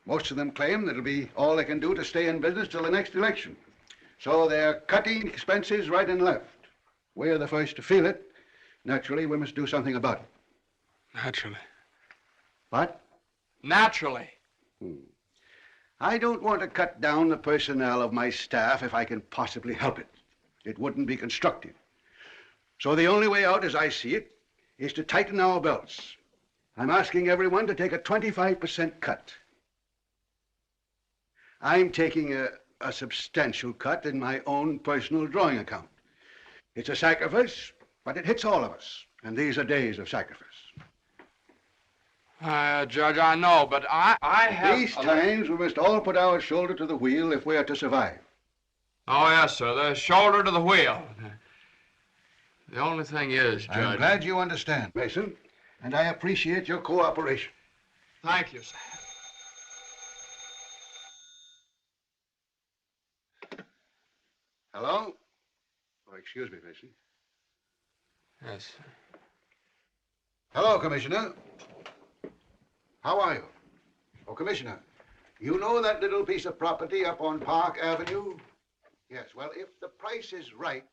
Most of them claim that it'll be all they can do to stay in business till the next election. So they're cutting expenses right and left. We're the first to feel it. Naturally, we must do something about it. Naturally. What? Naturally. I don't want to cut down the personnel of my staff if I can possibly help it. It wouldn't be constructive. So the only way out, as I see it, is to tighten our belts. I'm asking everyone to take a 25% cut. I'm taking a substantial cut in my own personal drawing account. It's a sacrifice, but it hits all of us. And these are days of sacrifice. Judge, I know, but I have... These times, we must all put our shoulder to the wheel if we are to survive. Oh, yes, sir. The shoulder to the wheel. The only thing is, Judge... I'm glad you understand, Mason, and I appreciate your cooperation. Thank you, sir. Hello? Oh, excuse me, Mason. Yes, sir. Hello, Commissioner. How are you? Oh, Commissioner, you know that little piece of property up on Park Avenue? Yes, well, if the price is right...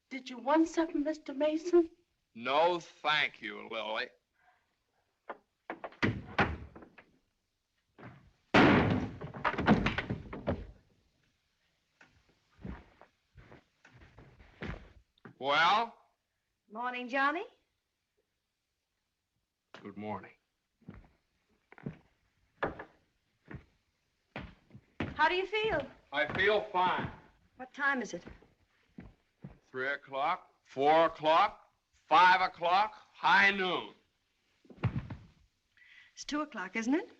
Did you want something, Mr. Mason? No, thank you, Lily. Well? Morning, Johnny. Good morning. How do you feel? I feel fine. What time is it? 3 o'clock, 4 o'clock, 5 o'clock, high noon. It's 2 o'clock, isn't it?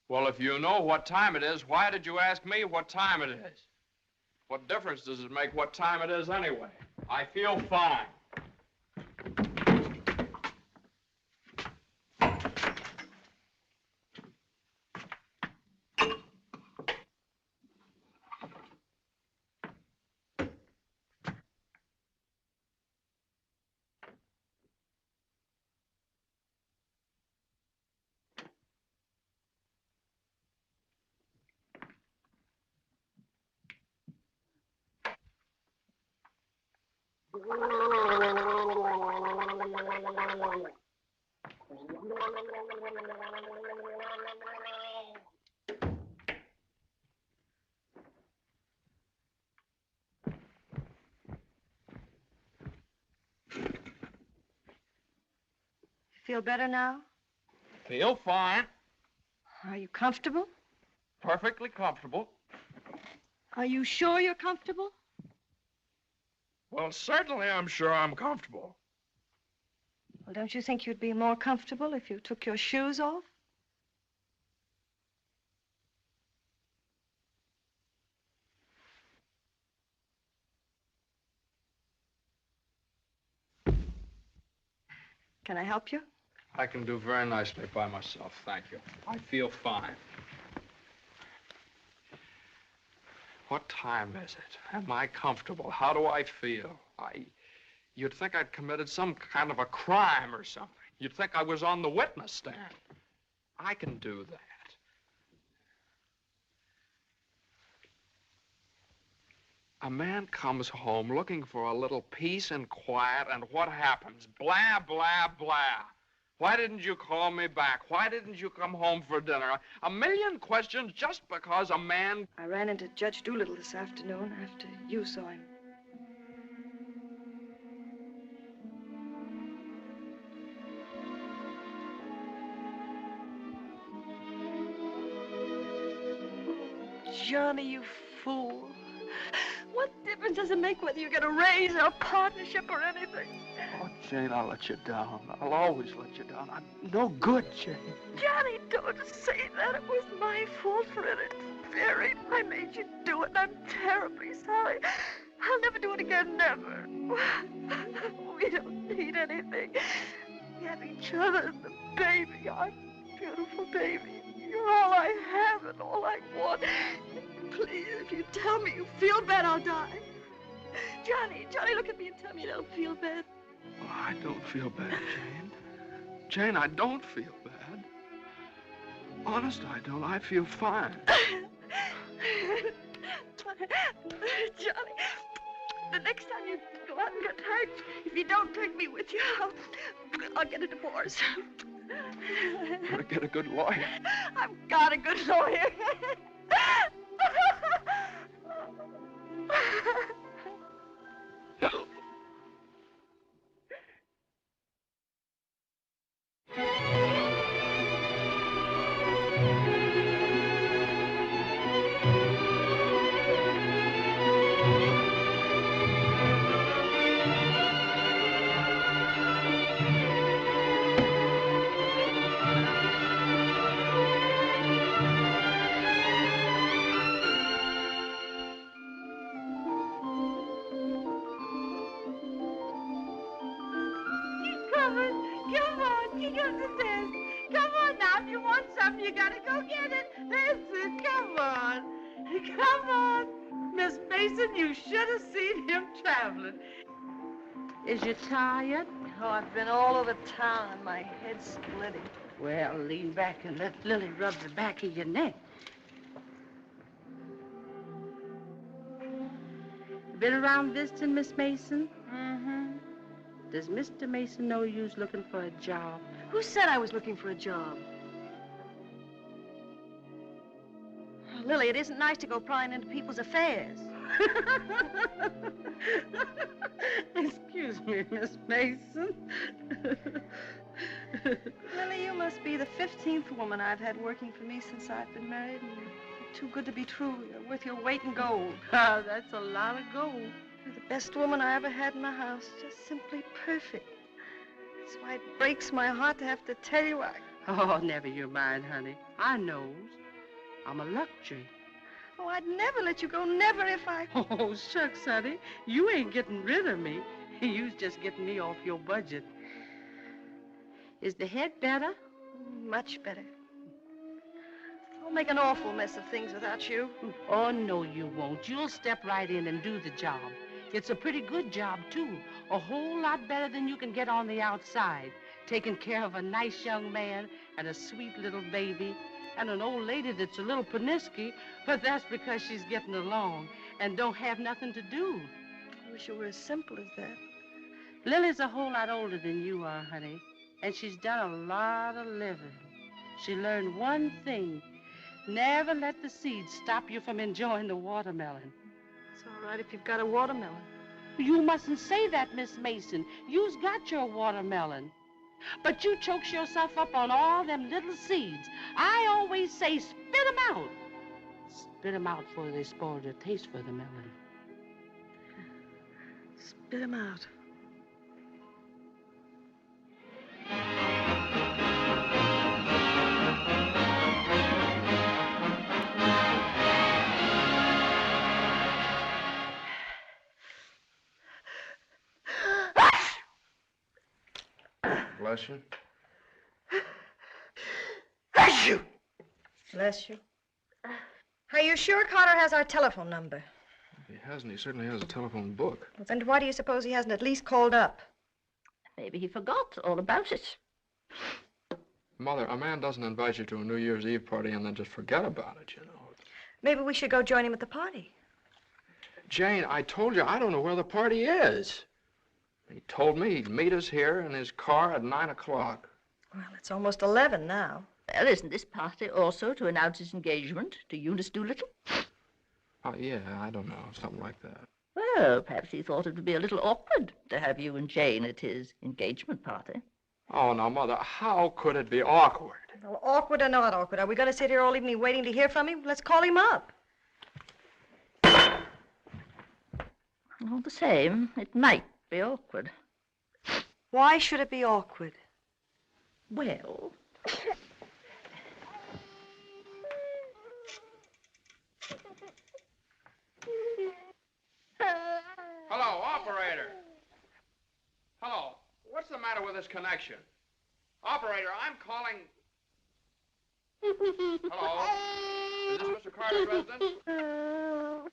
Well, if you know what time it is, why did you ask me what time it is? What difference does it make what time it is anyway? I feel fine. Feel better now? Feel fine. Are you comfortable? Perfectly comfortable. Are you sure you're comfortable? Well, certainly I'm sure I'm comfortable. Well, don't you think you'd be more comfortable if you took your shoes off? Can I help you? I can do very nicely by myself, thank you. I feel fine. What time is it? Am I comfortable? How do I feel? You'd think I'd committed some kind of a crime or something. You'd think I was on the witness stand. I can do that. A man comes home looking for a little peace and quiet, and what happens? Blah, blah, blah. Why didn't you call me back? Why didn't you come home for dinner? A million questions just because a man... I ran into Judge Doolittle this afternoon after you saw him. Johnny, you fool. What difference does it make whether you get a raise or a partnership or anything? Oh, Jane, I'll let you down. I'll always let you down. I'm no good, Jane. Johnny, don't say that. It was my fault for it. It's very. I made you do it, and I'm terribly sorry. I'll never do it again, never. We don't need anything. We have each other and the baby, our beautiful baby. You're all I have and all I want. Please, if you tell me you feel bad, I'll die. Johnny, look at me and tell me you don't feel bad. Oh, I don't feel bad, Jane. Jane, I don't feel bad. Honest, I don't. I feel fine. Johnny, the next time you go out and get hurt, if you don't take me with you, I'll get a divorce. Better get a good lawyer. I've got a good lawyer. Is you tired? Oh, I've been all over town and my head's splitting. Well, lean back and let Lily rub the back of your neck. Been around visiting, Miss Mason? Mm-hmm. Does Mr. Mason know you's looking for a job? Who said I was looking for a job? Oh, Lily, it isn't nice to go prying into people's affairs. Excuse me, Miss Mason. Lily, you must be the 15th woman I've had working for me since I've been married, and you're too good to be true. You're worth your weight in gold. Oh, that's a lot of gold. You're the best woman I ever had in my house. Just simply perfect. That's why it breaks my heart to have to tell you Oh, never you mind, honey. I knows. I'm a luxury. Oh, I'd never let you go, never if I... Oh, shucks, honey. You ain't getting rid of me. You's just getting me off your budget. Is the head better? Much better. I'll make an awful mess of things without you. Oh, no, you won't. You'll step right in and do the job. It's a pretty good job, too. A whole lot better than you can get on the outside. Taking care of a nice young man and a sweet little baby and an old lady that's a little panicky, but that's because she's getting along and don't have nothing to do. I wish it were as simple as that. Lily's a whole lot older than you are, honey, and she's done a lot of living. She learned one thing. Never let the seeds stop you from enjoying the watermelon. It's all right if you've got a watermelon. You mustn't say that, Miss Mason. You's got your watermelon. But you chokes yourself up on all them little seeds. I always say spit 'em out. Spit 'em out before they spoil your taste for the melon. Spit 'em out. Bless you. Bless you! Bless you. Are you sure Carter has our telephone number? If he hasn't, he certainly has a telephone book. Well, then why do you suppose he hasn't at least called up? Maybe he forgot all about it. Mother, a man doesn't invite you to a New Year's Eve party and then just forget about it, you know. Maybe we should go join him at the party. Jane, I told you I don't know where the party is. He told me he'd meet us here in his car at 9 o'clock. Well, it's almost 11 now. Well, isn't this party also to announce his engagement to Eunice Doolittle? Oh, yeah, I don't know, something like that. Well, perhaps he thought it would be a little awkward to have you and Jane at his engagement party. Oh, now, Mother, how could it be awkward? Well, awkward or not awkward, are we going to sit here all evening waiting to hear from him? Let's call him up. All the same, it might be awkward. Why should it be awkward? Well... Hello, operator. Hello. What's the matter with this connection? Operator, I'm calling... Hello? Is this Mr. Carter's residence?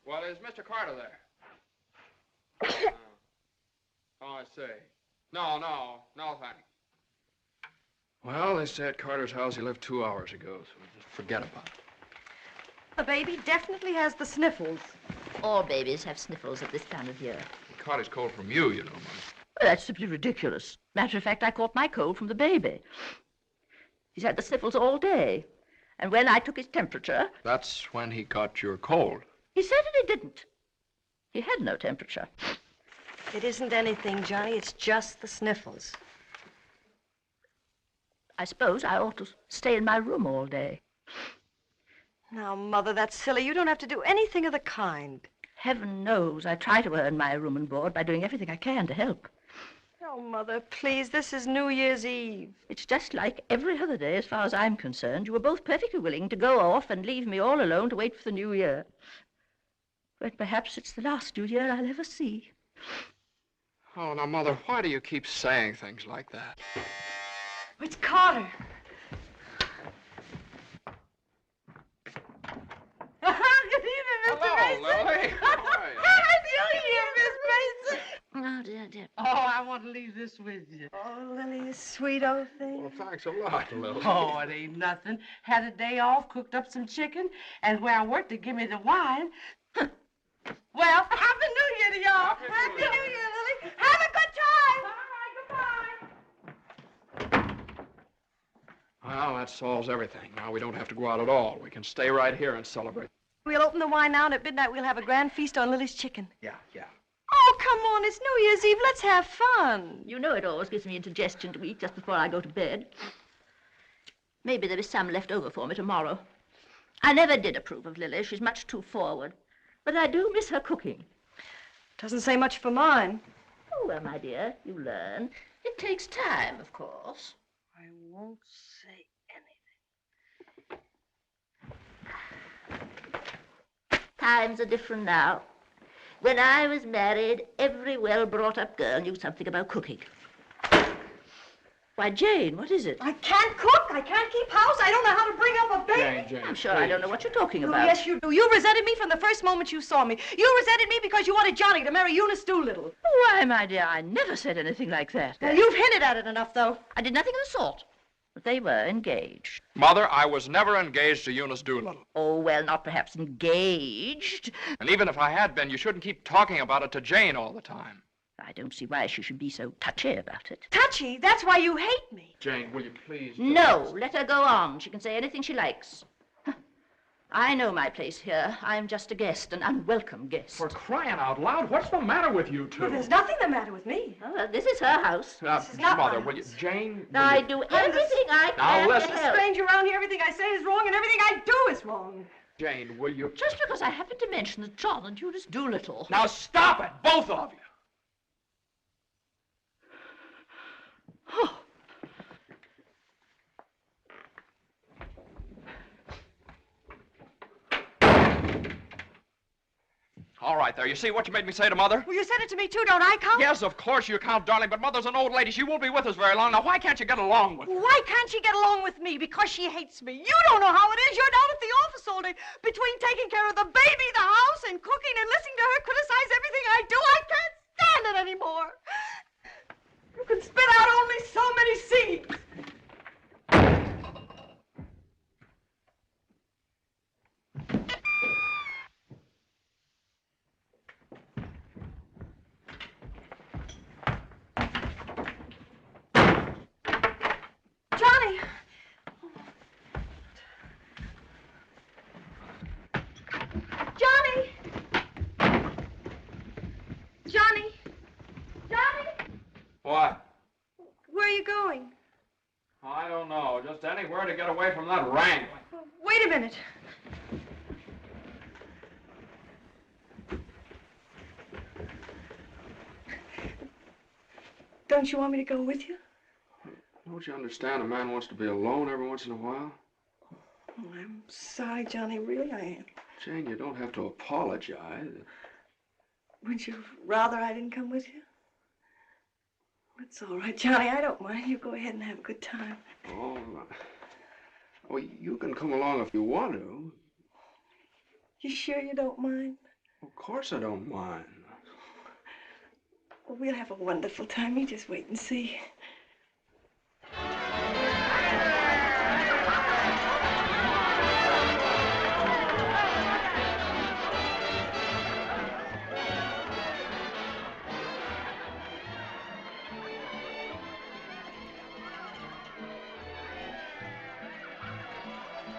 Well, is Mr. Carter there? Oh, I see. No, thanks. Well, they say at Carter's house he left 2 hours ago, so we just forget about it. The baby definitely has the sniffles. All babies have sniffles at this time of year. He caught his cold from you, you know, Mother. Well, that's simply ridiculous. Matter of fact, I caught my cold from the baby. He's had the sniffles all day. And when I took his temperature... That's when he caught your cold. He certainly didn't. He had no temperature. It isn't anything, Johnny. It's just the sniffles. I suppose I ought to stay in my room all day. Now, Mother, that's silly. You don't have to do anything of the kind. Heaven knows I try to earn my room and board by doing everything I can to help. Oh, Mother, please, this is New Year's Eve. It's just like every other day as far as I'm concerned. You were both perfectly willing to go off and leave me all alone to wait for the New Year. But perhaps it's the last New Year I'll ever see. Oh, now, Mother, why do you keep saying things like that? It's Carter. Good evening, Mr. Mason. Lily. Happy New Year, Miss Mason. Oh, dear. Oh, I want to leave this with you. Oh, Lily, you sweet old thing. Well, thanks a lot, Lily. Oh, it ain't nothing. Had a day off, cooked up some chicken, and where I worked, they give me the wine. Well, Happy New Year to y'all. Happy New Year, Lily. Have a good time. All right, goodbye. Well, that solves everything. Now we don't have to go out at all. We can stay right here and celebrate. We'll open the wine now, and at midnight we'll have a grand feast on Lily's chicken. Yeah. Oh, come on. It's New Year's Eve. Let's have fun. You know it always gives me indigestion to eat just before I go to bed. Maybe there is some left over for me tomorrow. I never did approve of Lily. She's much too forward. But I do miss her cooking. Doesn't say much for mine. Oh, well, my dear, you learn. It takes time, of course. I won't say anything. Times are different now. When I was married, every well-brought-up girl knew something about cooking. Why, Jane, what is it? I can't cook. I can't keep house. I don't know how to bring up a baby. Jane, I'm sure I don't know what you're talking about. Yes, you do. You resented me from the first moment you saw me. You resented me because you wanted Johnny to marry Eunice Doolittle. Why, my dear, I never said anything like that. Well, you've hinted at it enough, though. I did nothing of the sort. But they were engaged. Mother, I was never engaged to Eunice Doolittle. Oh, well, not perhaps engaged. And even if I had been, you shouldn't keep talking about it to Jane all the time. I don't see why she should be so touchy about it. Touchy? That's why you hate me. Jane, will you please... No, let her go on. She can say anything she likes. I know my place here. I'm just a guest, an unwelcome guest. For crying out loud, what's the matter with you two? Well, there's nothing the matter with me. Oh, well, this is her house. This is not Mother, my will you... house. Jane, I do everything I can Now, listen. to There's a help. stranger around here. Everything I say is wrong, and everything I do is wrong. Jane, will you... Just because I happened to mention that John and Eunice Doolittle. Now stop it, both of you. Oh. All right, there. You see what you made me say to Mother? Well, you said it to me, too. Don't I count? Yes, of course you count, darling, but Mother's an old lady. She won't be with us very long. Now, why can't you get along with her? Why can't she get along with me? Because she hates me. You don't know how it is. You're down at the office all day. Between taking care of the baby, the house, and cooking, and listening to her criticize everything I do, I can't stand it anymore. You can spit out only so many seeds. to get away from that wrangling. Wait a minute. Don't you want me to go with you? Don't you understand? A man wants to be alone every once in a while. Oh, I'm sorry, Johnny. Really, I am. Jane, you don't have to apologize. Would you rather I didn't come with you? It's all right, Johnny. I don't mind. You go ahead and have a good time. Oh, well, you can come along if you want to. You sure you don't mind? Of course I don't mind. Well, we'll have a wonderful time. You just wait and see.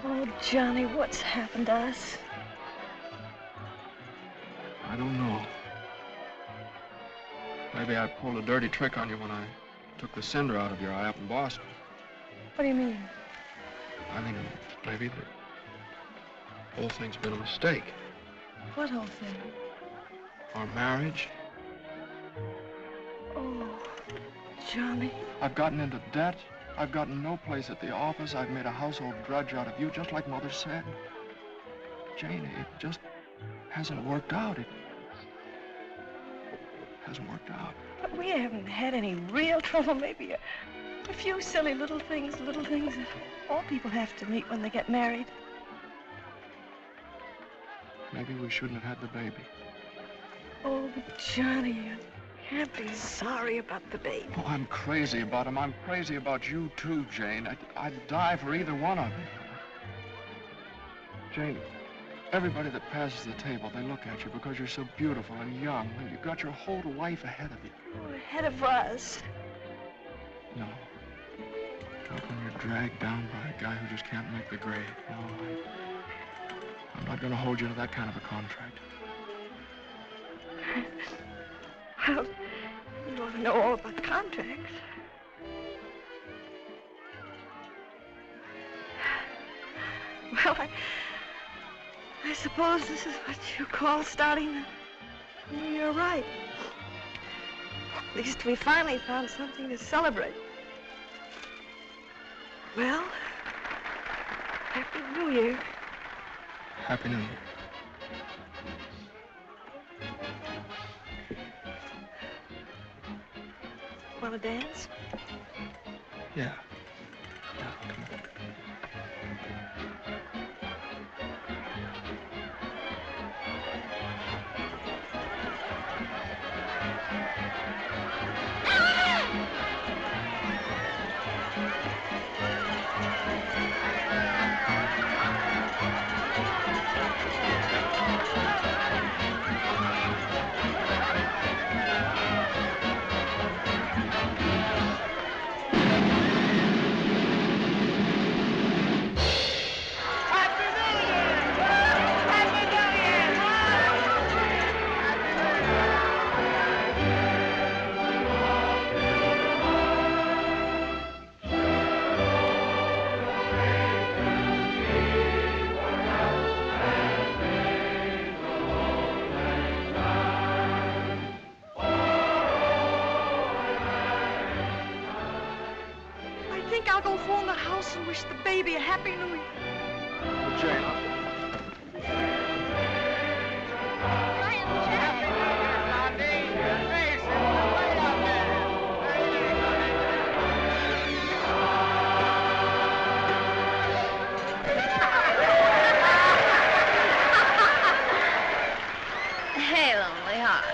Oh, Johnny, what's happened to us? I don't know. Maybe I pulled a dirty trick on you when I took the cinder out of your eye up in Boston. What do you mean? I mean, maybe the whole thing's been a mistake. What whole thing? Our marriage. Oh, Johnny. I've gotten into debt. I've gotten no place at the office. I've made a household drudge out of you, just like Mother said. Jane, it just hasn't worked out. It hasn't worked out. But we haven't had any real trouble. Maybe a few silly little things that all people have to meet when they get married. Maybe we shouldn't have had the baby. Oh, Johnny, you can't be sorry about the baby. Oh, I'm crazy about him. I'm crazy about you, too, Jane. I'd die for either one of you. Jane, everybody that passes the table, they look at you because you're so beautiful and young, and you've got your whole life ahead of you. Oh, ahead of us. No. Not when you're dragged down by a guy who just can't make the grade. No, I'm not going to hold you to that kind of a contract. Well, you ought to know all about contracts. Well, I suppose this is what you call starting the new year right. At least we finally found something to celebrate. Well, Happy New Year. Happy New Year. Want to dance? Yeah. Yeah, come on. I'll go phone the house and wish the baby a Happy New Year. Well, Jane, Hey, lonely heart.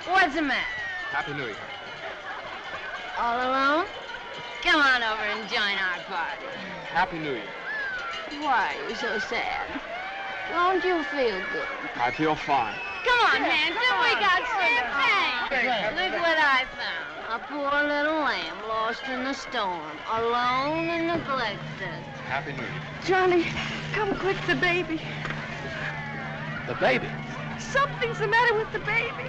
What's the matter? Happy New Year. All alone? Come on over and join our party. Happy New Year. Why are you so sad? Don't you feel good? I feel fine. Come on, handsome, we got champagne. Look what I found. A poor little lamb lost in the storm, alone and neglected. Happy New Year. Johnny, come quick, the baby. The baby? Something's the matter with the baby.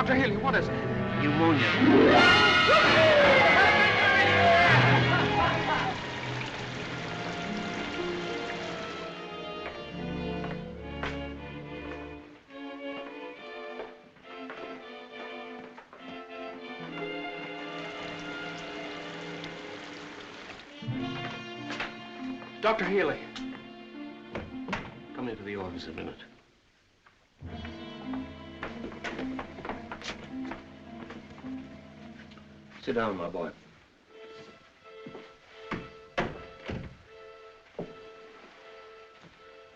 Dr. Healy, what is it? Pneumonia. Dr. Healy. Come into the office a minute. Sit down, my boy.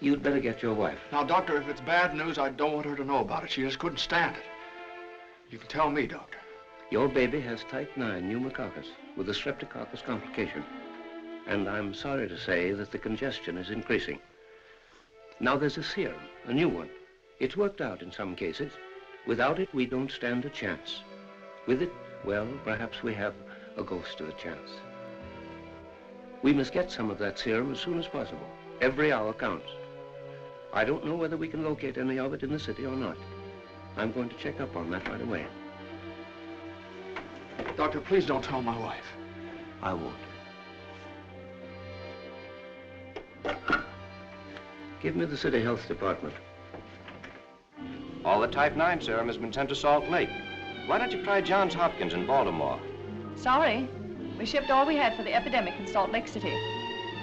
You'd better get your wife. Now, Doctor, if it's bad news, I don't want her to know about it. She just couldn't stand it. You can tell me, Doctor. Your baby has type 9 pneumococcus with a streptococcus complication. And I'm sorry to say that the congestion is increasing. Now there's a serum, a new one. It's worked out in some cases. Without it, we don't stand a chance. With it, well, perhaps we have a ghost of a chance. We must get some of that serum as soon as possible. Every hour counts. I don't know whether we can locate any of it in the city or not. I'm going to check up on that right away. Doctor, please don't tell my wife. I won't. Give me the city health department. All the type 9 serum has been sent to Salt Lake. Why don't you try Johns Hopkins in Baltimore? Sorry. We shipped all we had for the epidemic in Salt Lake City.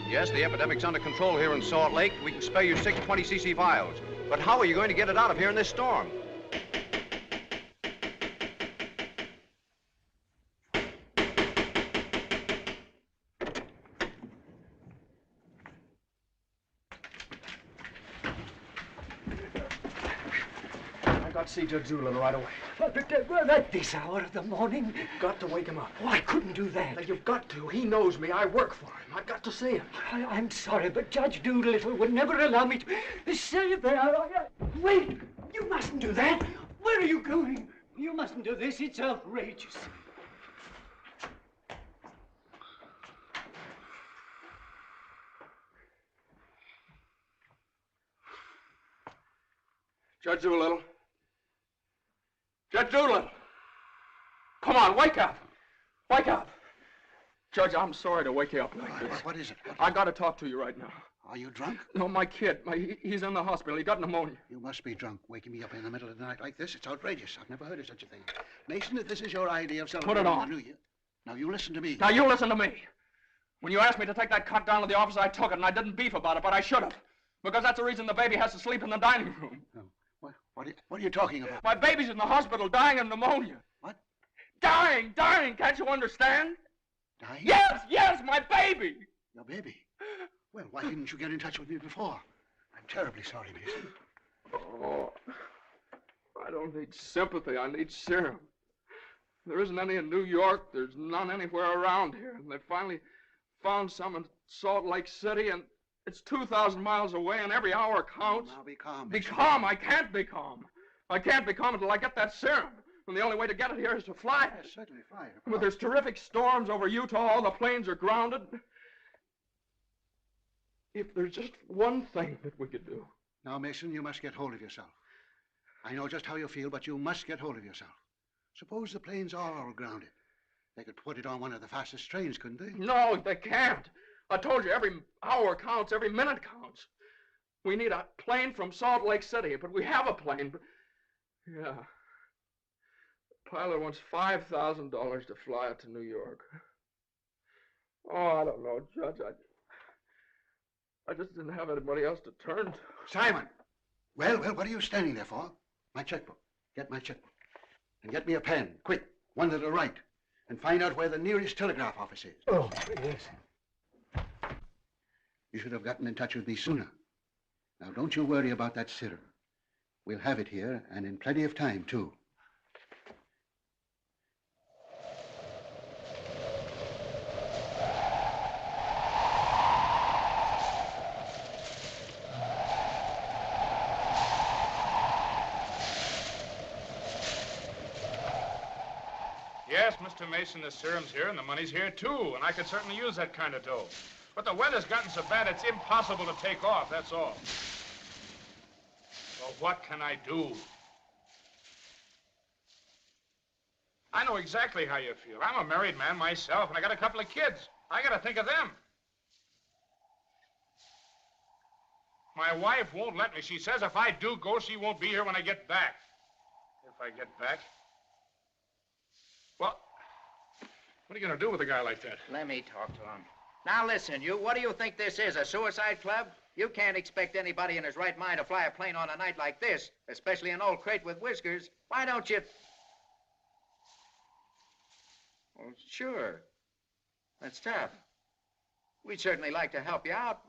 Yes, the epidemic's under control here in Salt Lake. We can spare you 6 20cc vials. But how are you going to get it out of here in this storm? I got to see Judge Doolittle right away. At this hour of the morning? You've got to wake him up. Oh, I couldn't do that. Now, you've got to. He knows me. I work for him. I've got to see him. I'm sorry, but Judge Doolittle would never allow me to say there. Wait! You mustn't do that. Where are you going? You mustn't do this. It's outrageous. Judge Doolittle. Judge Doolittle! Come on, wake up! Wake up! Judge, I'm sorry to wake you up like this. What is it? I got to talk to you right now. Are you drunk? No, my kid. He's in the hospital. He got pneumonia. You must be drunk, waking me up in the middle of the night like this. It's outrageous. I've never heard of such a thing. Mason, if this is your idea of celebrating Put it on. the New Year... Now, you listen to me. Now, you listen to me. When you asked me to take that cut down to the office, I took it, and I didn't beef about it, but I should have. Because that's the reason the baby has to sleep in the dining room. Oh. What are you talking about? My baby's in the hospital dying of pneumonia. What? Dying! Can't you understand? Dying? Yes, my baby! Your baby? Well, why didn't you get in touch with me before? I'm terribly sorry, Mason. Oh, I don't need sympathy. I need serum. There isn't any in New York. There's none anywhere around here. And they finally found some in Salt Lake City, and it's 2,000 miles away, and every hour counts. Now, be calm. Be calm. I can't be calm. I can't be calm until I get that serum. And the only way to get it here is to fly it. Yes, certainly, fly it. But there's terrific storms over Utah. All the planes are grounded. If there's just one thing that we could do. Now, Mason, you must get hold of yourself. I know just how you feel, but you must get hold of yourself. Suppose the planes are all grounded. They could put it on one of the fastest trains, couldn't they? No, they can't. I told you, every hour counts, every minute counts. We need a plane from Salt Lake City, but we have a plane. But... Yeah. The pilot wants $5,000 to fly it to New York. Oh, I don't know, Judge. I just didn't have anybody else to turn to. Simon! Well, what are you standing there for? My checkbook. Get my checkbook. And get me a pen, quick. One that'll write. And find out where the nearest telegraph office is. Oh, yes. You should have gotten in touch with me sooner. Now, don't you worry about that serum. We'll have it here, and in plenty of time, too. Yes, Mr. Mason, the serum's here and the money's here, too, and I could certainly use that kind of dough. But the weather's gotten so bad it's impossible to take off, that's all. Well, what can I do? I know exactly how you feel. I'm a married man myself, and I got a couple of kids. I got to think of them. My wife won't let me. She says if I do go, she won't be here when I get back. If I get back? Well, what are you going to do with a guy like that? Let me talk to him. Now listen, you, what do you think this is, a suicide club? You can't expect anybody in his right mind to fly a plane on a night like this, especially an old crate with whiskers. Why don't you... Well, sure. That's tough. We'd certainly like to help you out.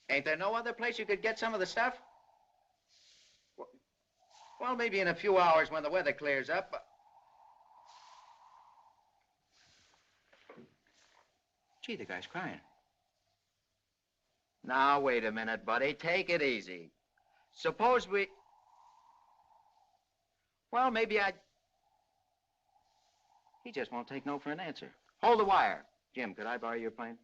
Ain't there no other place you could get some of the stuff? Well, maybe in a few hours when the weather clears up. Gee, the guy's crying. Now, wait a minute, buddy. Take it easy. Suppose we... Well, maybe I... He just won't take no for an answer. Hold the wire. Jim, could I borrow your plane?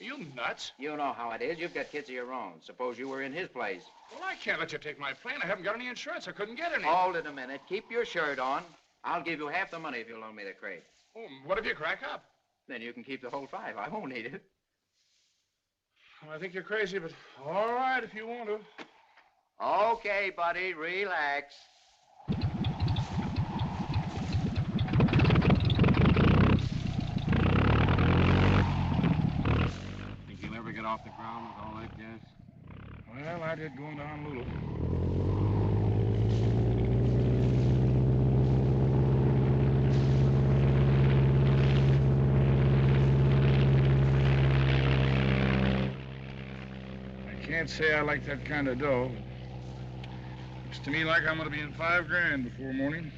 Are you nuts? You know how it is. You've got kids of your own. Suppose you were in his place. Well, I can't let you take my plane. I haven't got any insurance. I couldn't get any. Hold it a minute. Keep your shirt on. I'll give you half the money if you'll loan me the crate. Oh, what if you crack up? Then you can keep the whole 5. I won't need it. I think you're crazy, but all right if you want to. Okay, buddy, relax. Think you'll ever get off the ground with all that gas? Well, I did going to Honolulu. Can't say I like that kind of dough. Looks to me like I'm going to be in $5 grand before morning.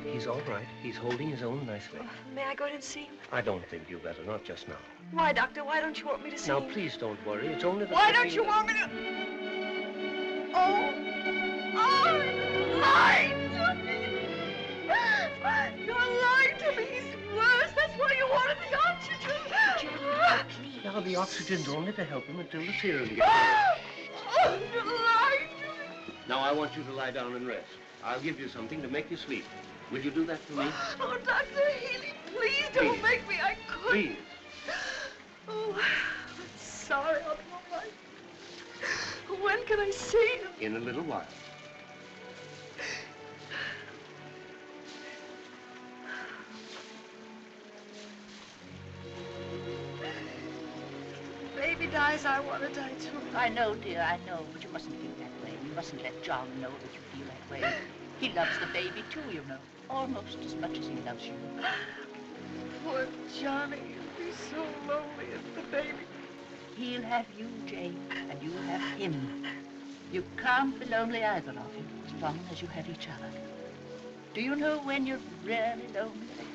He's all right. He's holding his own nicely. May I go in and see him? I don't think you better, not just now. Why, Doctor? Why don't you want me to see Now, him? please don't worry. It's only the... Why don't you want me to... Oh, lying to me. You're lying to me. He's worse. That's why you wanted the oxygen. Now, the oxygen's only to help him until the serum gets Oh, you're lying to me. Now, I want you to lie down and rest. I'll give you something to make you sleep. Will you do that for me? Oh, Dr. Healy, please don't Please. make me. I couldn't. Please. Oh, I'm sorry. I'll be all right. When can I see him? In a little while. Baby dies, I want to die too. I know, dear, I know, but you mustn't feel that way. You mustn't let John know that you feel that way. He loves the baby, too, you know. Almost as much as he loves you. Poor Johnny. He'll be so lonely as the baby. He'll have you, Jane, and you'll have him. You can't be lonely, either of you, as long as you have each other. Do you know when you're really lonely?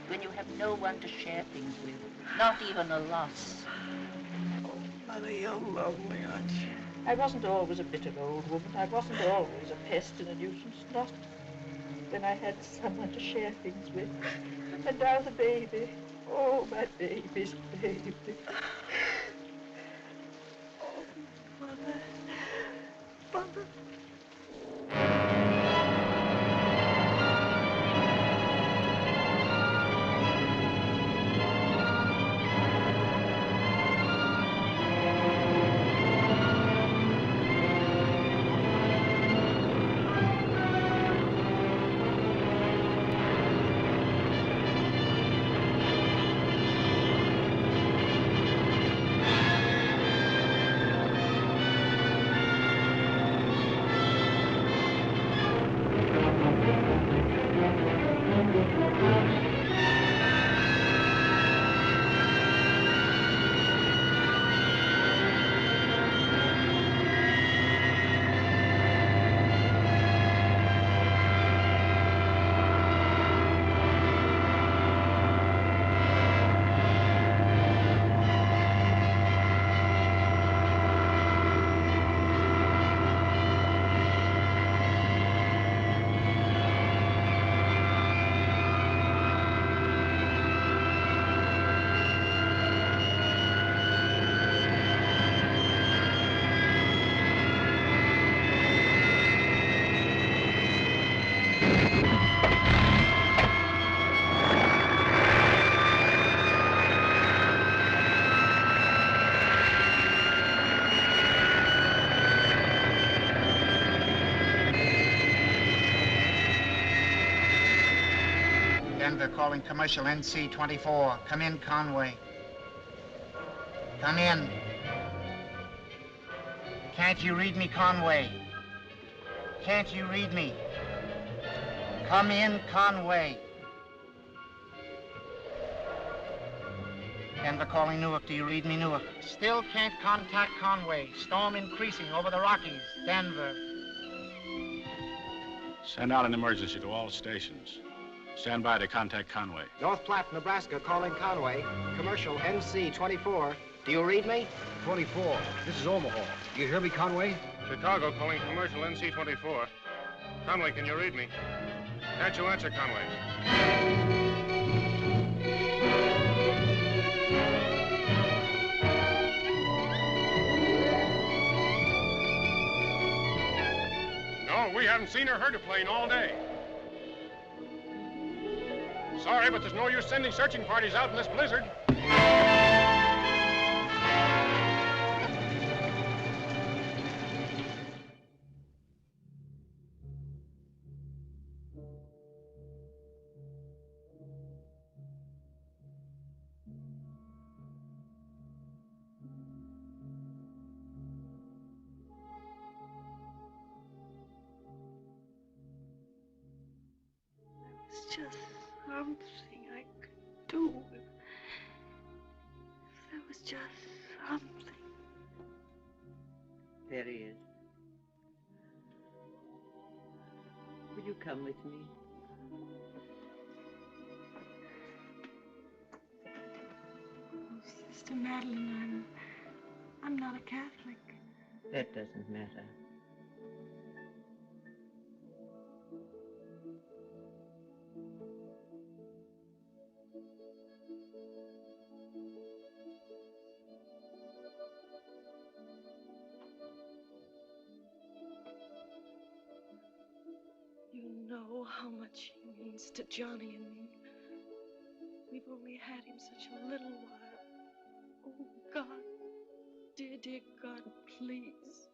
When you have no one to share things with, not even a loss. Oh, Mother, you're lonely, aren't you? I wasn't always a bitter old woman. I wasn't always a pest and a nuisance, not when I had someone to share things with. And now the baby. Oh, my baby's baby. Oh, Mother. Mother. Denver calling commercial NC-24. Come in, Conway. Come in. Can't you read me, Conway? Can't you read me? Come in, Conway. Denver calling Newark. Do you read me, Newark? Still can't contact Conway. Storm increasing over the Rockies. Denver. Send out an emergency to all stations. Stand by to contact Conway. North Platte, Nebraska, calling Conway. Commercial NC-24. Do you read me? 24. This is Omaha. You hear me, Conway? Chicago calling commercial NC-24. Conway, can you read me? Can't you answer, Conway? No, we haven't seen or heard a plane all day. Sorry, but there's no use sending searching parties out in this blizzard. It's just something I could do. If there was just something. There he is. Will you come with me? Oh, Sister Madeline, I'm not a Catholic. That doesn't matter. You know how much he means to Johnny and me. We've only had him such a little while. Oh, God, dear, dear God, please.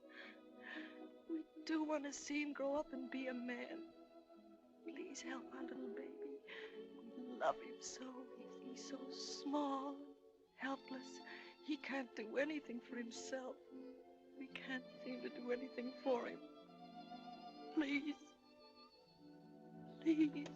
We do want to see him grow up and be a man. Please help our little baby. We love him so. He's so small, helpless. He can't do anything for himself. We can't seem to do anything for him. Please. Please. Please.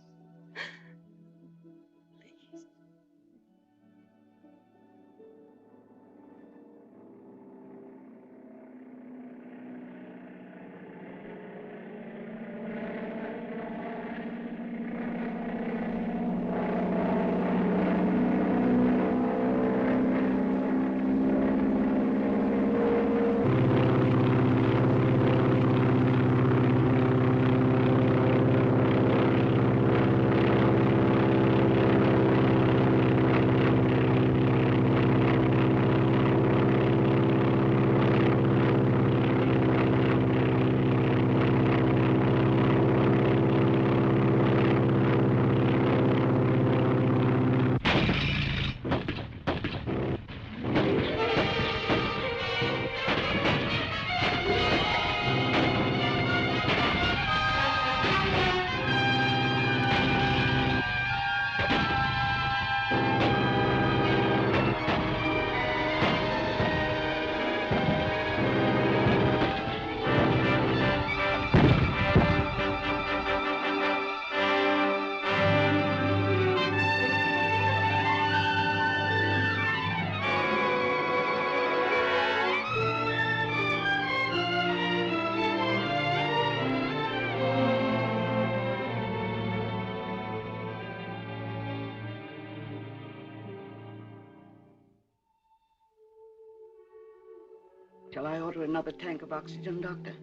Shall I order another tank of oxygen, Doctor?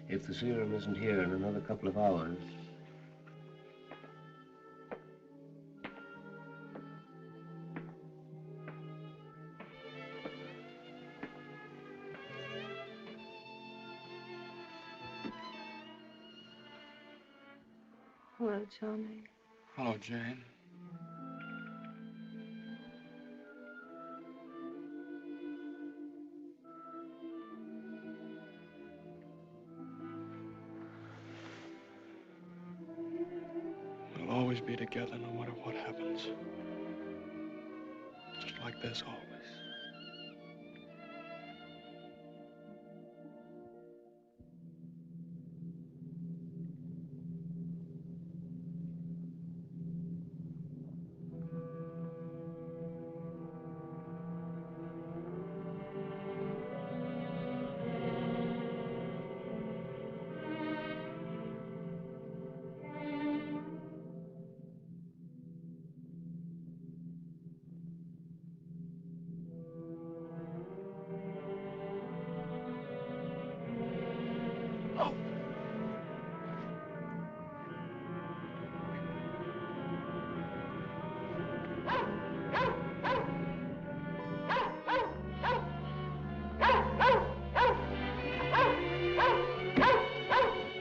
If the serum isn't here in another couple of hours. Hello, Johnny. Hello, Jane. You'll always be together no matter what happens. Just like this always.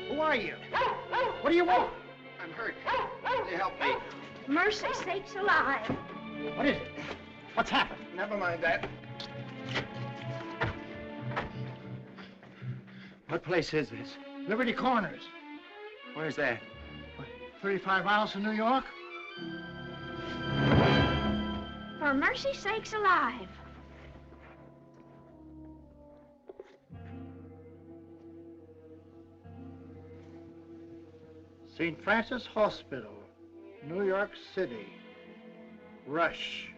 Who are you? What do you want? I'm hurt. Can you help me? Mercy sakes alive. What is it? What's happened? Never mind that. What place is this? Liberty Corners. Where's that? 35 miles from New York? For mercy sakes alive. St. Francis Hospital, New York City. Rush.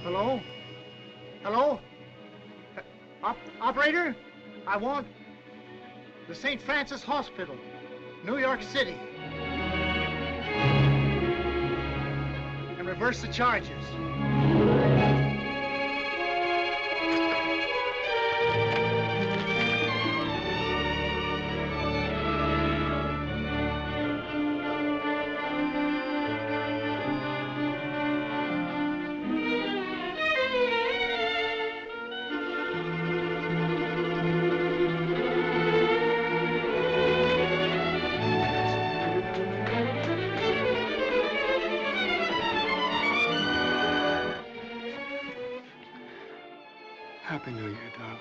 Hello? Hello? Operator? I want the St. Francis Hospital, New York City. And reverse the charges. Happy New Year, darling.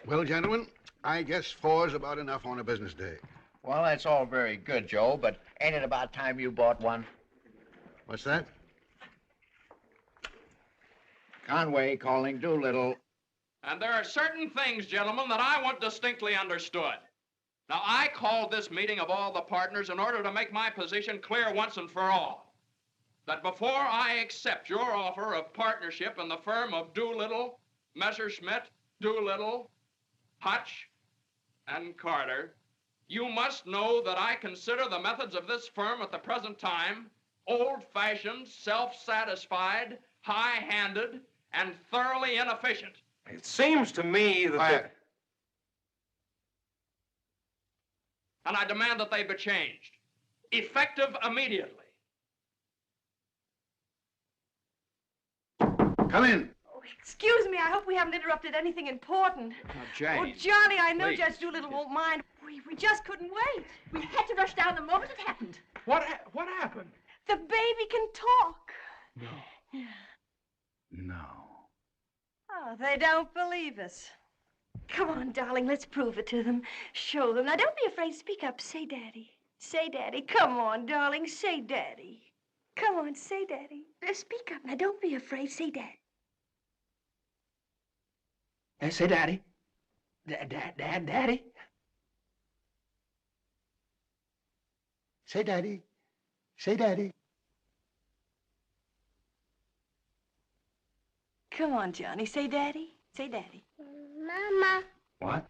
Well, gentlemen, I guess 4's about enough on a business day. Well, that's all very good, Joe, but ain't it about time you bought one? What's that? Conway calling Doolittle. And there are certain things, gentlemen, that I want distinctly understood. Now, I called this meeting of all the partners in order to make my position clear once and for all. That before I accept your offer of partnership in the firm of Doolittle, Messerschmitt, Doolittle, Hutch, and Carter, you must know that I consider the methods of this firm at the present time old-fashioned, self-satisfied, high-handed, and thoroughly inefficient. It seems to me that... And I demand that they be changed, effective immediately. Come in. Oh, excuse me, I hope we haven't interrupted anything important. Jane, Oh, Johnny, I know please. Judge Doolittle won't mind. We just couldn't wait. We had to rush down the moment it happened. What happened? The baby can talk. No. No. Oh, they don't believe us. Come on, darling, let's prove it to them. Show them. Now, don't be afraid. Speak up. Say Daddy. Say Daddy. Come on, darling. Say Daddy. Come on, say Daddy. Speak up. Now, don't be afraid. Say Daddy. Say Daddy. Daddy. Say Daddy. Say Daddy. Come on, Johnny. Say Daddy. Say Daddy. Mama. What?